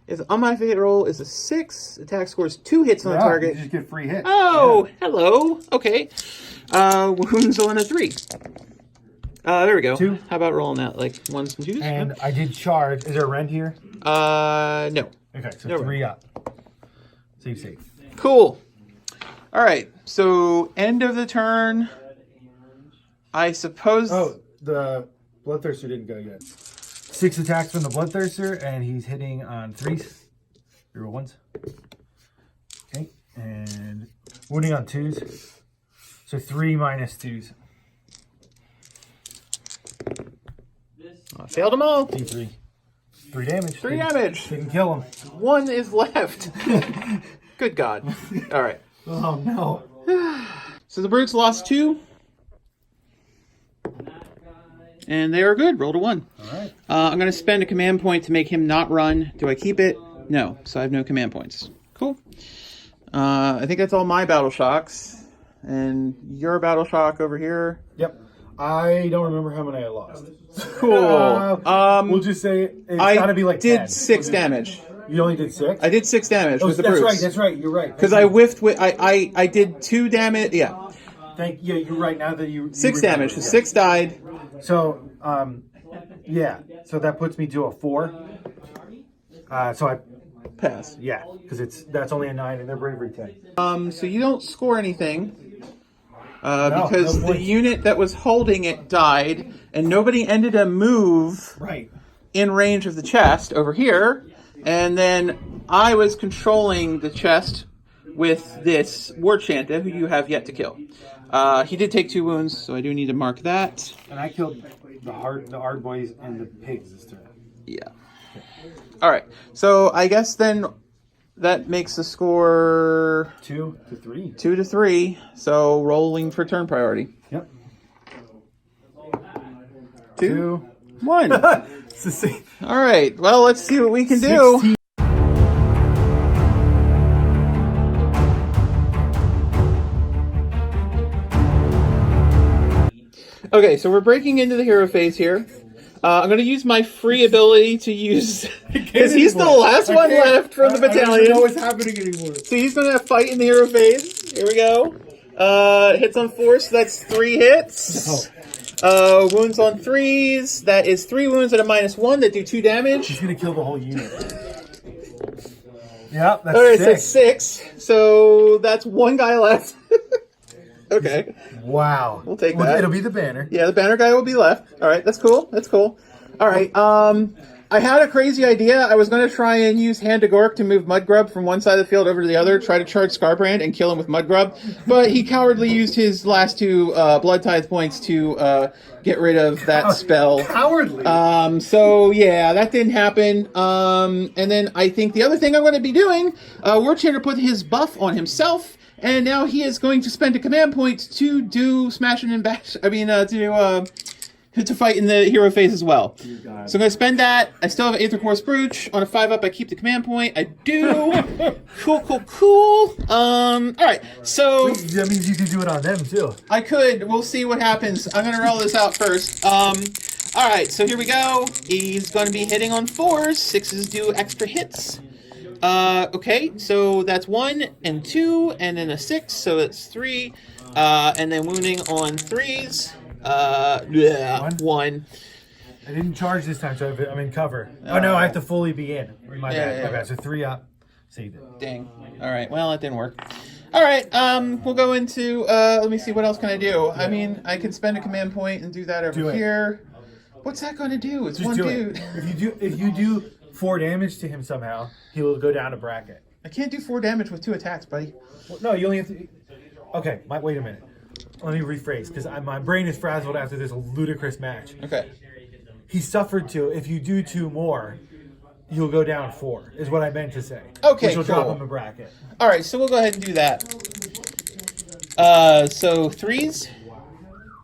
Is on my hit roll is a 6. Attack scores 2 hits on the target. You just get free hits. Oh, Yeah. hello. Okay. Wounds on a 3. There we go. 2. How about rolling that? Like 1s and 2s? And I did charge. Is there a rend here? No. Okay, so No 3 up. Save safe. Cool. All right. So end of the turn. I suppose. Oh, the Bloodthirster didn't go yet. 6 attacks from the Bloodthirster, and he's hitting on 3s. Roll 1s. Okay, and wounding on 2s. So 3 -2s. I failed them all. D3. 3 damage. 3 damage. Didn't kill him. 1 is left. Good God. All right. Oh no. So the brutes lost 2. And they are good. Rolled a 1. All right. I'm going to spend a command point to make him not run. Do I keep it? No. So I have no command points. Cool. I think that's all my battle shocks. And your battle shock over here. Yep. I don't remember how many I lost. Cool. We'll just say it's got to be like 10. I did 6 damage. You only did 6? I did 6 damage with the that's brutes. right. That's right. You're right. Because I whiffed with I did 2 damage. Yeah. Yeah, you're right. Now that you 6 damage. So 6 died. So yeah. So that puts me to a 4. So I Pass. yeah, because that's only a 9 and they're bravery 10. So you don't score anything. No, Because no the points. unit that was holding it died, and nobody ended a move Right. in range of the chest over here, and then I was controlling the chest with this War Chanta, who you have yet to kill. He did take 2 wounds, so I do need to mark that. And I killed the Ard boys and the pigs this turn. Yeah. All right. So I guess then that makes the score 2 to 3. 2 to 3. So rolling for turn priority. Yep. 2. 1. It's the same. All right. Well, let's see what we can do. 16. Okay, so we're breaking into the hero phase here. I'm going to use my free ability to use... Because he's the last one left from the battalion. I don't know what's happening anymore. So he's going to fight in the hero phase. Here we go. Hits on 4, so that's 3 hits. Wounds on 3s. That is 3 wounds at a -1 that do 2 damage. He's going to kill the whole unit. Yeah, that's All right, 6. so 6. So that's 1 guy left. Okay. Wow. We'll take that. It'll be the banner. Yeah, the banner guy will be left. All right, that's cool. That's cool. All right. I had a crazy idea. I was going to try and use Hand to Gork to move Mudgrub from one side of the field over to the other, try to charge Scarbrand and kill him with Mudgrub, but he cowardly used his last 2 Blood Tithe points to get rid of that spell. Cowardly. So yeah, that didn't happen. And then I think the other thing I'm going to be doing, War Chanter put his buff on himself. And now he is going to spend a command point to do smashing and bash. I mean, to fight in the hero phase as well. So I'm going to spend that. I still have an Aether Core Spruce. On a 5-up, I keep the command point. I do. Cool. All right. So that means you can do it on them too. I could. We'll see what happens. I'm going to roll this out first. All right. So here we go. He's going to be hitting on 4s. 6s do extra hits. Okay, so that's 1 and 2, and then a 6, so it's 3, and then wounding on 3s, 1. I didn't charge this time, so I'm in cover. Oh no, I have to fully be in. My bad. So 3 up. Saved it. Dang. All right, well, that didn't work. All right, we'll go into, let me see, what else can I do? I mean, I can spend a command point and do that over here. What's that going to do? It's just one dude. If you do 4 damage to him somehow, he will go down a bracket. I can't do 4 damage with 2 attacks, buddy. Well, no, you only have to... Okay, wait a minute. Let me rephrase, because my brain is frazzled after this ludicrous match. Okay. He suffered 2. If you do 2 more, you'll go down 4, is what I meant to say. Okay, which will drop him a bracket. All right, so we'll go ahead and do that. So 3s.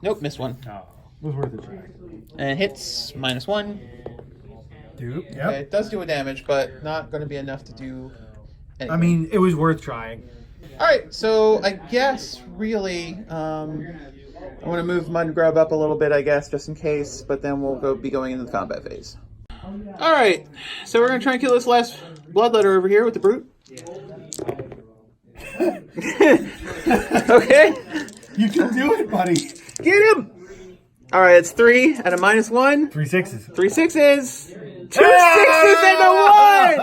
Nope, missed 1. Oh, it was worth a try. And hits, -1. Dude, yep. Okay, it does do a damage, but not going to be enough to do anything. I mean, it was worth trying. All right, so I guess really I want to move Mudgrub up a little bit, I guess, just in case, but then we'll be going into the combat phase. All right, so we're going to try and kill this last Bloodletter over here with the Brute. Okay. You can do it, buddy. Get him! All right, it's 3 at a -1. 3 6s. 3 6s. 2 6s and a 1!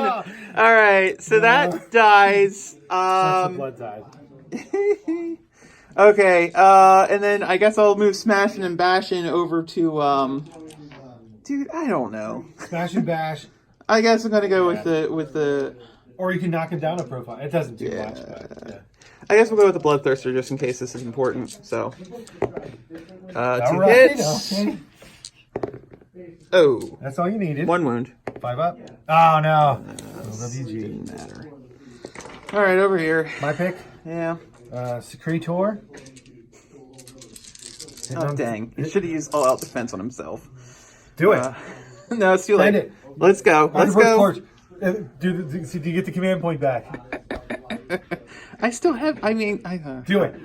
All right, so that dies. Blood tithe. Okay, and then I guess I'll move Smashing and Bashing over to, dude, I don't know. Smash and bash. I guess I'm gonna go with the. Or you can knock him down a profile. It doesn't do much, but yeah. I guess we'll go with the Bloodthirster just in case this is important. So, 2 right, hits. okay. Oh, That's all you needed. 1 wound. 5 up. Oh no. LWG. Didn't matter. All right, over here. My pick. Yeah. Secretor. Oh dang! He should have used all-out defense on himself. Do it. No, it's too late. Send it. Let's go. Let's go. Do you get the command point back? I still have. I mean, Do it.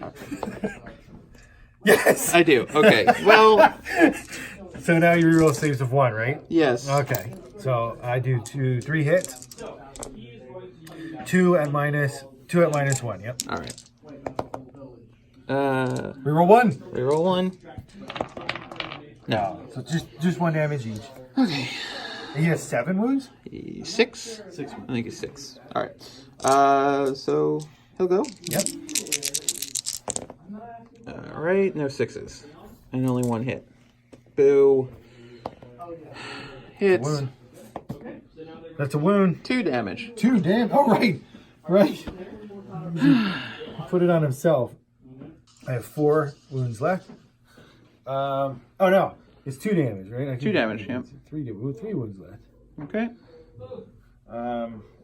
Yes. I do. Okay. Well. So now your reroll saves of 1, right? Yes. Okay. So I do 3 hits. 2 at -1. Yep. All right. Reroll 1. Reroll 1. No. So just 1 damage each. Okay. And he has 7 wounds? 6. 6 wounds. I think he's 6. All right. So he'll go. Yep. All right. No 6s. And only 1 hit. Boo. Hits. Wound. That's a wound. 2 damage. 2 damage. Oh, right. Right. Put it on himself. I have 4 wounds left. Oh, no. It's 2 damage, right? 2 damage, yeah. 3 wounds left. Okay.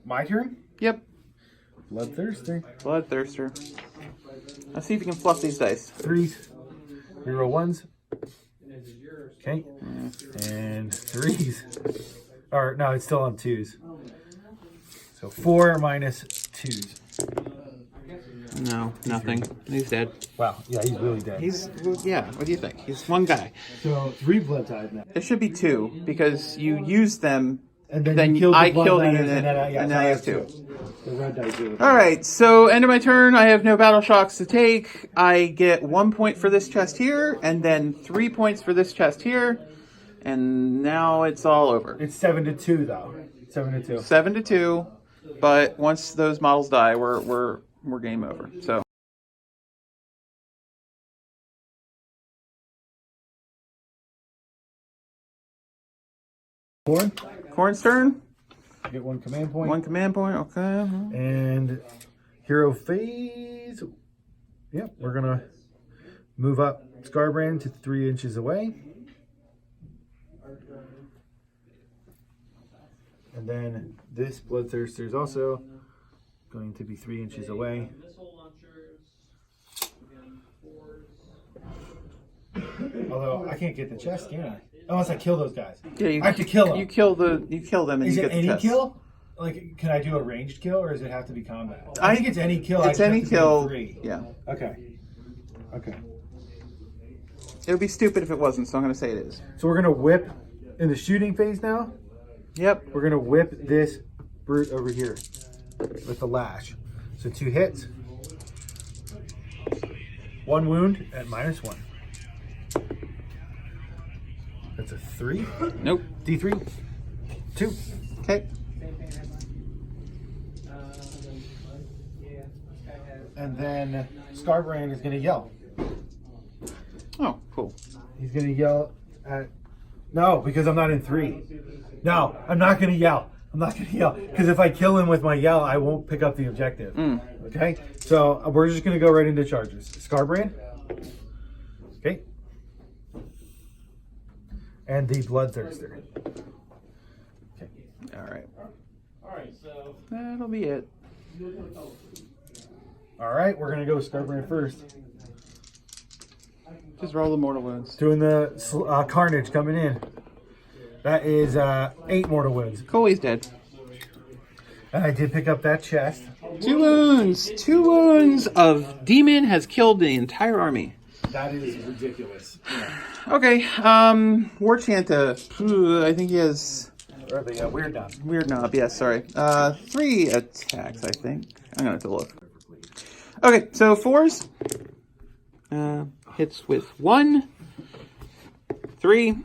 My turn? Yep. Bloodthirster. Bloodthirster. Let's see if you can fluff these dice. 3s. Reroll 1s. Okay. And 3s. Or no, it's still on 2s. So 4 minus 2s. No, nothing. He's dead. Wow. Yeah, he's really dead. Yeah, what do you think? He's one guy. So 3 blood ties now. There should be 2 because you use them. And then I killed the unit, unit, and now you have 2. The red dice do it. Alright, so end of my turn. I have no battle shocks to take. I get 1 point for this chest here, and then 3 points for this chest here. And now it's all over. It's 7-2 though. 7-2. 7-2. But once those models die, we're game over. So. Khorne's turn. Get 1 command point. 1 command point, okay. And hero phase. Yep, we're gonna move up Scarbrand to 3 inches away. And then this Bloodthirster is also going to be 3 inches away. Although I can't get the chest, can I? Unless I kill those guys. Yeah, I have to kill them. You kill them and is you it get the any test. kill? Like, can I do a ranged kill, or does it have to be combat? I think it's any kill. It's any kill. 3. Yeah. Okay. Okay. It would be stupid if it wasn't, so I'm going to say it is. So we're going to whip in the shooting phase now. Yep. We're going to whip this brute over here with the lash. So 2 hits. 1 wound at -1. That's a 3. Nope. D3. 2. Okay. And then Scarbrand is going to yell. Oh, cool. He's going to yell at... No, because I'm not in 3. No, I'm not going to yell. I'm not going to yell. Because if I kill him with my yell, I won't pick up the objective. Okay? So we're just going to go right into charges. Scarbrand. Okay. And the Bloodthirster. Okay. Alright. That'll be it. Alright, we're going to go Scarbrand first. Just roll the mortal wounds. Doing the carnage coming in. That is 8 mortal wounds. Cool, he's dead. And I did pick up that chest. 2 wounds. 2 wounds of demon has killed the entire army. That is ridiculous. Yeah. Okay, War Chanta. I think he has... Or the weird knob. Weird knob, yes, sorry. 3 attacks, I think. I'm going to have to look. Okay, so 4s. Hits with 1. 3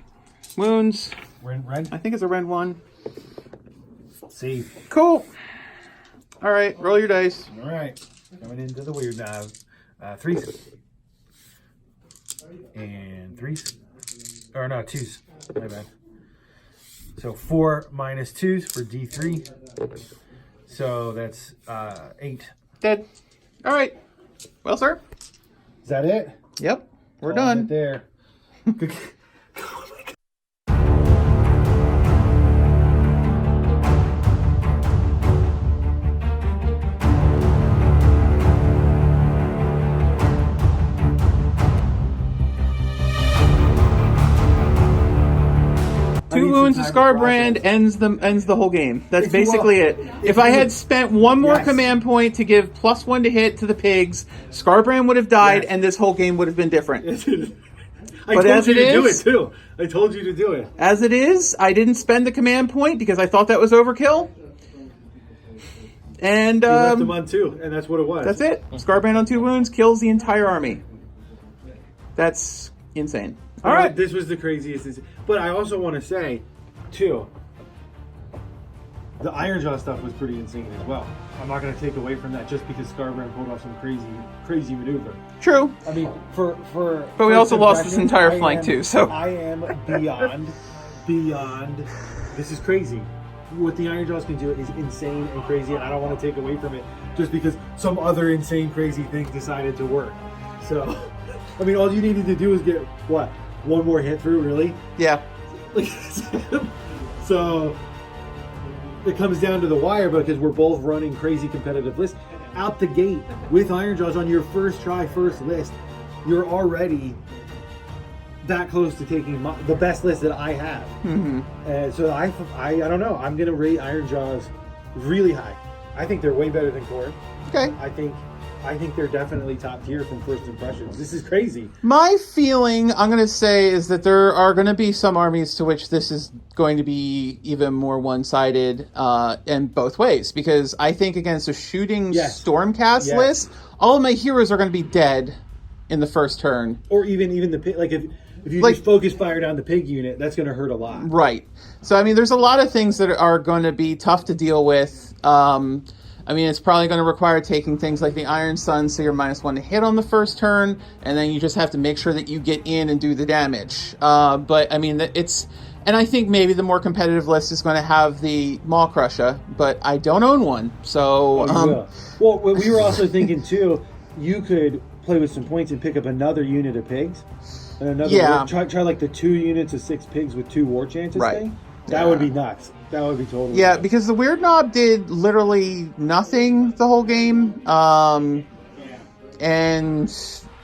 wounds. Ren? I think it's a Ren 1. See. Cool. All right, roll your dice. All right. Coming into the weird knob. 3s. And 3s. Or no, 2s. My bad. So 4 minus 2s for D3. So that's 8. Dead. All right. Well, sir. Is that it? Yep. We're Calling done. it there. Two wounds to Scarbrand ends the whole game. That's basically it. If I had spent 1 more command point to give +1 to hit to the pigs, Scarbrand would have died, and this whole game would have been different. I told you to do it too. I told you to do it. As it is, I didn't spend the command point because I thought that was overkill. And You left him on 2, and that's what it was. that's it. Scarbrand on 2 wounds kills the entire army. That's insane. All right. This was the craziest. But I also want to say, too, the Ironjawz stuff was pretty insane as well. I'm not going to take away from that just because Scarbrand pulled off some crazy maneuver. True. I mean, for But we also lost this impression, entire flank too, so. I am beyond. This is crazy. What the Ironjawz can do is insane and crazy, and I don't want to take away from it just because some other insane, crazy thing decided to work. So, I mean, all you needed to do is get, what, 1 more hit through, really? Yeah. So, it comes down to the wire because we're both running crazy competitive lists. Out the gate with Ironjawz on your first try, first list, you're already that close to taking the best list that I have. Mm-hmm. And so I don't know. I'm gonna rate Ironjawz really high. I think they're way better than Khorne. Okay. I think they're definitely top tier from first impressions. This is crazy. My feeling, I'm going to say, is that there are going to be some armies to which this is going to be even more one-sided in both ways. Because I think against a shooting Stormcast list, all of my heroes are going to be dead in the first turn. Or even the pig. Like if you just focus fire down the pig unit, that's going to hurt a lot. Right. So I mean, there's a lot of things that are going to be tough to deal with. I mean, it's probably going to require taking things like the Iron Sun, so you're -1 to hit on the first turn, and then you just have to make sure that you get in and do the damage. But I mean, and I think maybe the more competitive list is going to have the Maw Crusher, but I don't own one, so. Well, we were also thinking too, you could play with some points and pick up another unit of pigs, and another try like the 2 units of 6 pigs with 2 war chances thing. That would be nuts. That would be totally nuts. Because the Weird Knob did literally nothing the whole game. And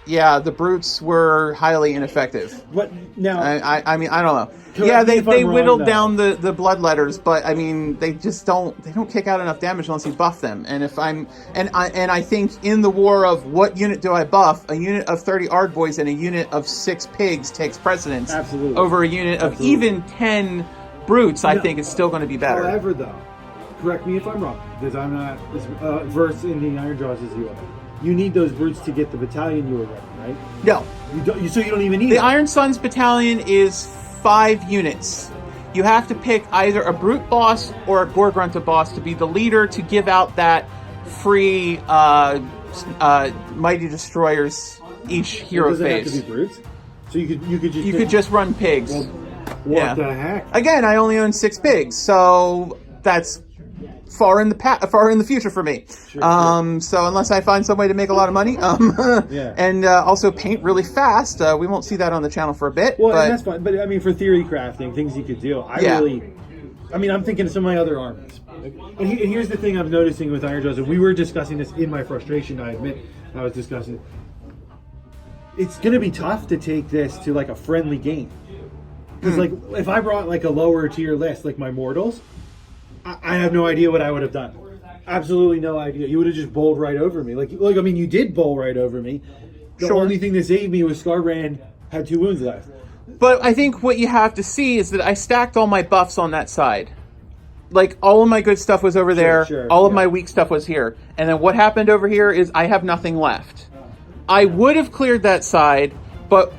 the brutes were highly ineffective. But now I mean, I don't know. They whittled down the bloodletters, but I mean, they don't kick out enough damage unless you buff them. And I think in the war of what unit do I buff, a unit of 30 Ardboys and a unit of 6 pigs takes precedence over a unit of even 10 brutes. I think it's still going to be better. However, though, correct me if I'm wrong, because I'm not as versed in the Ironjawz as you are. You need those brutes to get the battalion you were running, right? No, so you don't even need the them. Iron Sun's battalion is 5 units. You have to pick either a brute boss or a Gorgrunta boss to be the leader to give out that free mighty destroyers each hero phase. Have to be brutes? So you could just run pigs. Well, what the heck? Again, I only own 6 pigs, so that's far in the future for me. Sure. So unless I find some way to make a lot of money, and also paint really fast, we won't see that on the channel for a bit. Well, and that's fine. But I mean, for theory crafting, things you could do. I'm thinking of some of my other armies. And here's the thing I'm noticing with Ironjawz, and we were discussing this in my frustration. I admit, I was discussing it. It's going to be tough to take this to like a friendly game. Because like if I brought like a lower tier list, like my mortals, I have no idea what I would have done. Absolutely no idea. You would have just bowled right over me. Like I mean, you did bowl right over me. The only thing that saved me was Skarbrand had 2 wounds left. But I think what you have to see is that I stacked all my buffs on that side. Like all of my good stuff was over there. All of my weak stuff was here. And then what happened over here is I have nothing left. I would have cleared that side, but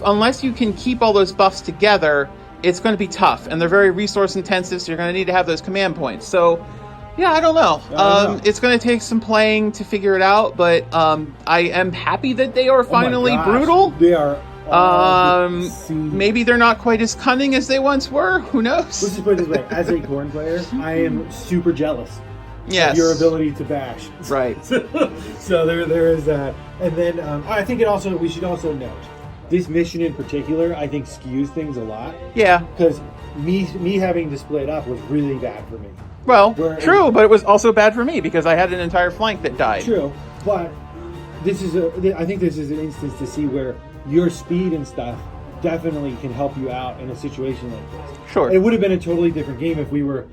unless you can keep all those buffs together, it's going to be tough, and they're very resource intensive, so you're going to need to have those command points. So, I don't know. It's going to take some playing to figure it out, but I am happy that they are finally brutal. They are. Maybe they're not quite as cunning as they once were. Who knows? Let's just put it this way: as a Khorne player, I am super jealous. Of your ability to bash. Right. So there is that, and then I think we should also note. This mission in particular, I think, skews things a lot. Yeah. Because me having to split up was really bad for me. Well, true, but it was also bad for me because I had an entire flank that died. True, but I think this is an instance to see where your speed and stuff definitely can help you out in a situation like this. Sure. It would have been a totally different game if we were,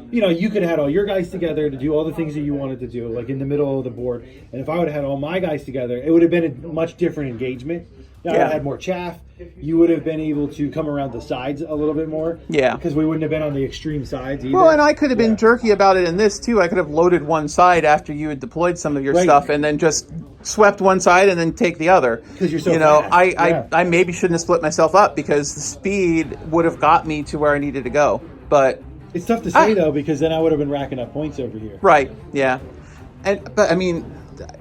you could have had all your guys together to do all the things that you wanted to do, like in the middle of the board. And if I would have had all my guys together, it would have been a much different engagement. Now, I had more chaff. You would have been able to come around the sides a little bit more. Yeah. Because we wouldn't have been on the extreme sides either. Well, and I could have been jerky about it in this, too. I could have loaded one side after you had deployed some of your stuff and then just swept one side and then take the other. Because you're so fast. I maybe shouldn't have split myself up because the speed would have got me to where I needed to go. But it's tough to say, though, because then I would have been racking up points over here. Right, yeah. But, I mean,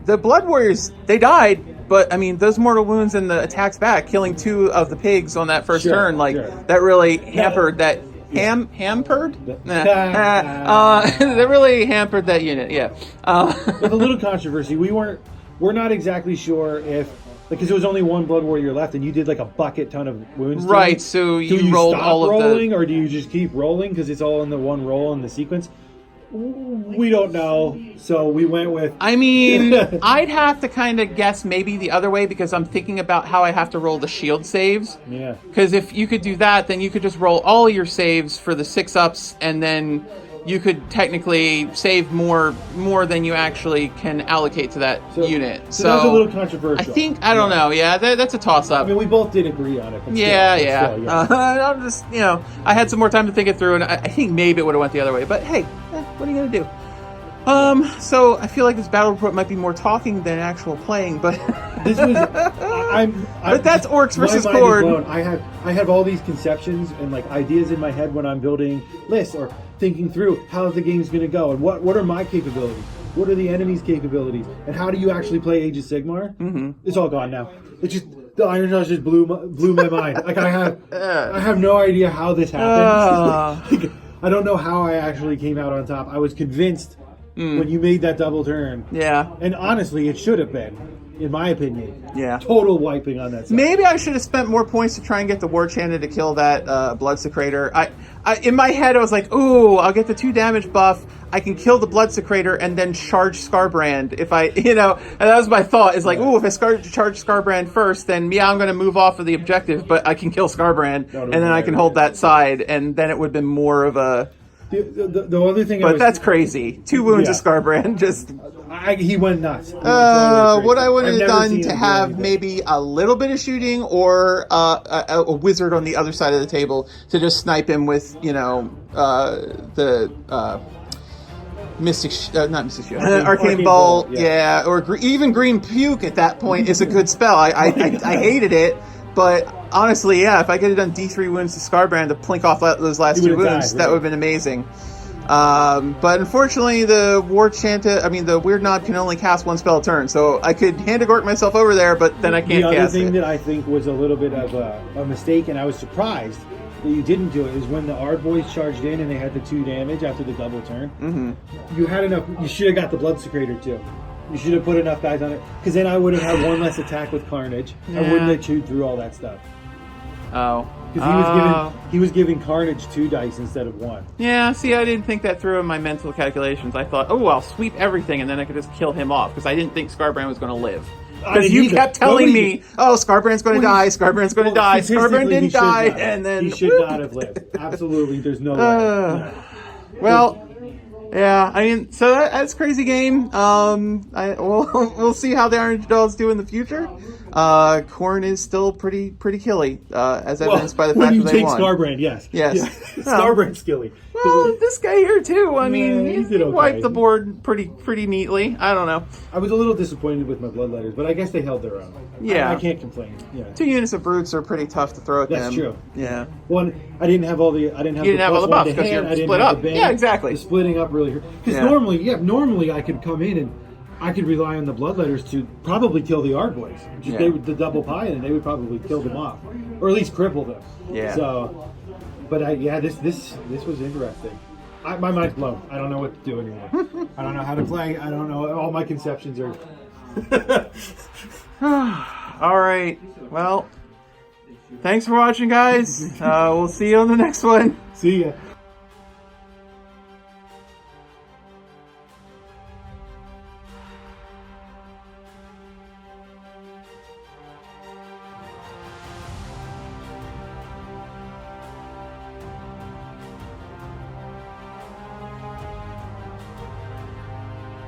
the Blood Warriors, they died. But, I mean, those mortal wounds and the attacks back, killing 2 of the pigs on that first turn, that really hampered that... Hampered? That really hampered that unit, With a little controversy, we're not exactly sure if... Because there was only 1 Blood Warrior left, and you did like a bucket ton of wounds. Right, so you rolled all of rolling, or do you just keep rolling because it's all in the one roll in the sequence? We don't know, so we went with. I mean, I'd have to kind of guess maybe the other way because I'm thinking about how I have to roll the shield saves. Yeah. Because if you could do that, then you could just roll all your saves for the 6-ups, and then you could technically save more than you actually can allocate to that unit. So that's a little controversial. I don't know. Yeah, that's a toss-up. I mean, we both did agree on it. But Yeah. still, I'm just, I had some more time to think it through, and I think maybe it would have went the other way. But hey, what are you gonna do? So I feel like this battle report might be more talking than actual playing, but this was. But that's Orcs versus my mind is Khorne. blown. I have all these conceptions and like ideas in my head when I'm building lists or thinking through how the game's going to go and what are my capabilities, what are the enemy's capabilities, and how do you actually play Age of Sigmar? Mm-hmm. It's all gone now. It's just the Ironjawz just blew my mind. Like I have no idea how this happened. Like, I don't know how I actually came out on top. I was convinced when you made that double turn. Yeah. And honestly, it should have been, in my opinion. Yeah. Total wiping on that side. Maybe I should have spent more points to try and get the War Chanted to kill that Blood Secrator. I in my head, I was like, ooh, I'll get the 2 damage buff. I can kill the Blood Secrator and then charge Scarbrand. If I, and that was my thought. Is like, ooh, if I charge Scarbrand first, then yeah, I'm going to move off of the objective, but I can kill Scarbrand, and then I can hold that side, and then it would have been more of a... The other thing, but that's crazy. 2 wounds of Scarbrand, just... he went nuts. What I would have done to have maybe a little bit of shooting or a wizard on the other side of the table to just snipe him with, the Mystic, not Mystic Shield, Arcane Bolt, yeah, or even Green Puke at that point is a good spell. I hated it, but honestly, yeah, if I could have done D3 wounds to Scarbrand to plink off those last 2 wounds, that would have been amazing. But unfortunately, the the Weird Knob can only cast 1 spell a turn, so I could hand-a-gork myself over there, but then I can't cast it. The other thing that I think was a little bit of a mistake, and I was surprised that you didn't do it, is when the Ard Boys charged in and they had the 2 damage after the double turn. Mm-hmm. You had enough. You should have got the Blood Secrator too. You should have put enough guys on it, because then I would have had 1 less attack with Carnage. Yeah. I wouldn't have chewed through all that stuff. Oh. Because he was giving Carnage 2 dice instead of 1. Yeah, see, I didn't think that through in my mental calculations. I thought, I'll sweep everything, and then I could just kill him off, because I didn't think Scarbrand was going to live. Because you kept telling me, Scarbrand's going to die, Scarbrand's going to die, Scarbrand didn't die, and then... He should not have lived. Absolutely, there's no way. No. Well... Yeah, I mean, so that's a crazy game. We'll see how the Ironjawz do in the future. Khorne is still pretty killy, as evidenced by the fact that they won. Scarbrand, yes. Scarbrand's skilly. Well, this guy here too. I mean, he wiped the board pretty neatly. I don't know. I was a little disappointed with my Bloodletters, but I guess they held their own. Yeah, I can't complain. Yeah. 2 units of brutes are pretty tough to throw at them. That's true. Yeah. I didn't have all the. You didn't have all the buffs because you're split up. Yeah, exactly. The splitting up really hurt. Because normally I could come in and I could rely on the Bloodletters to probably kill the Ard Boys. They would the double pie, and they would probably kill them off, or at least cripple them. Yeah. So, but this was interesting. My mind's blown. I don't know what to do anymore. I don't know how to play. I don't know. All my conceptions are. All right. Well, thanks for watching, guys. We'll see you on the next one. See ya.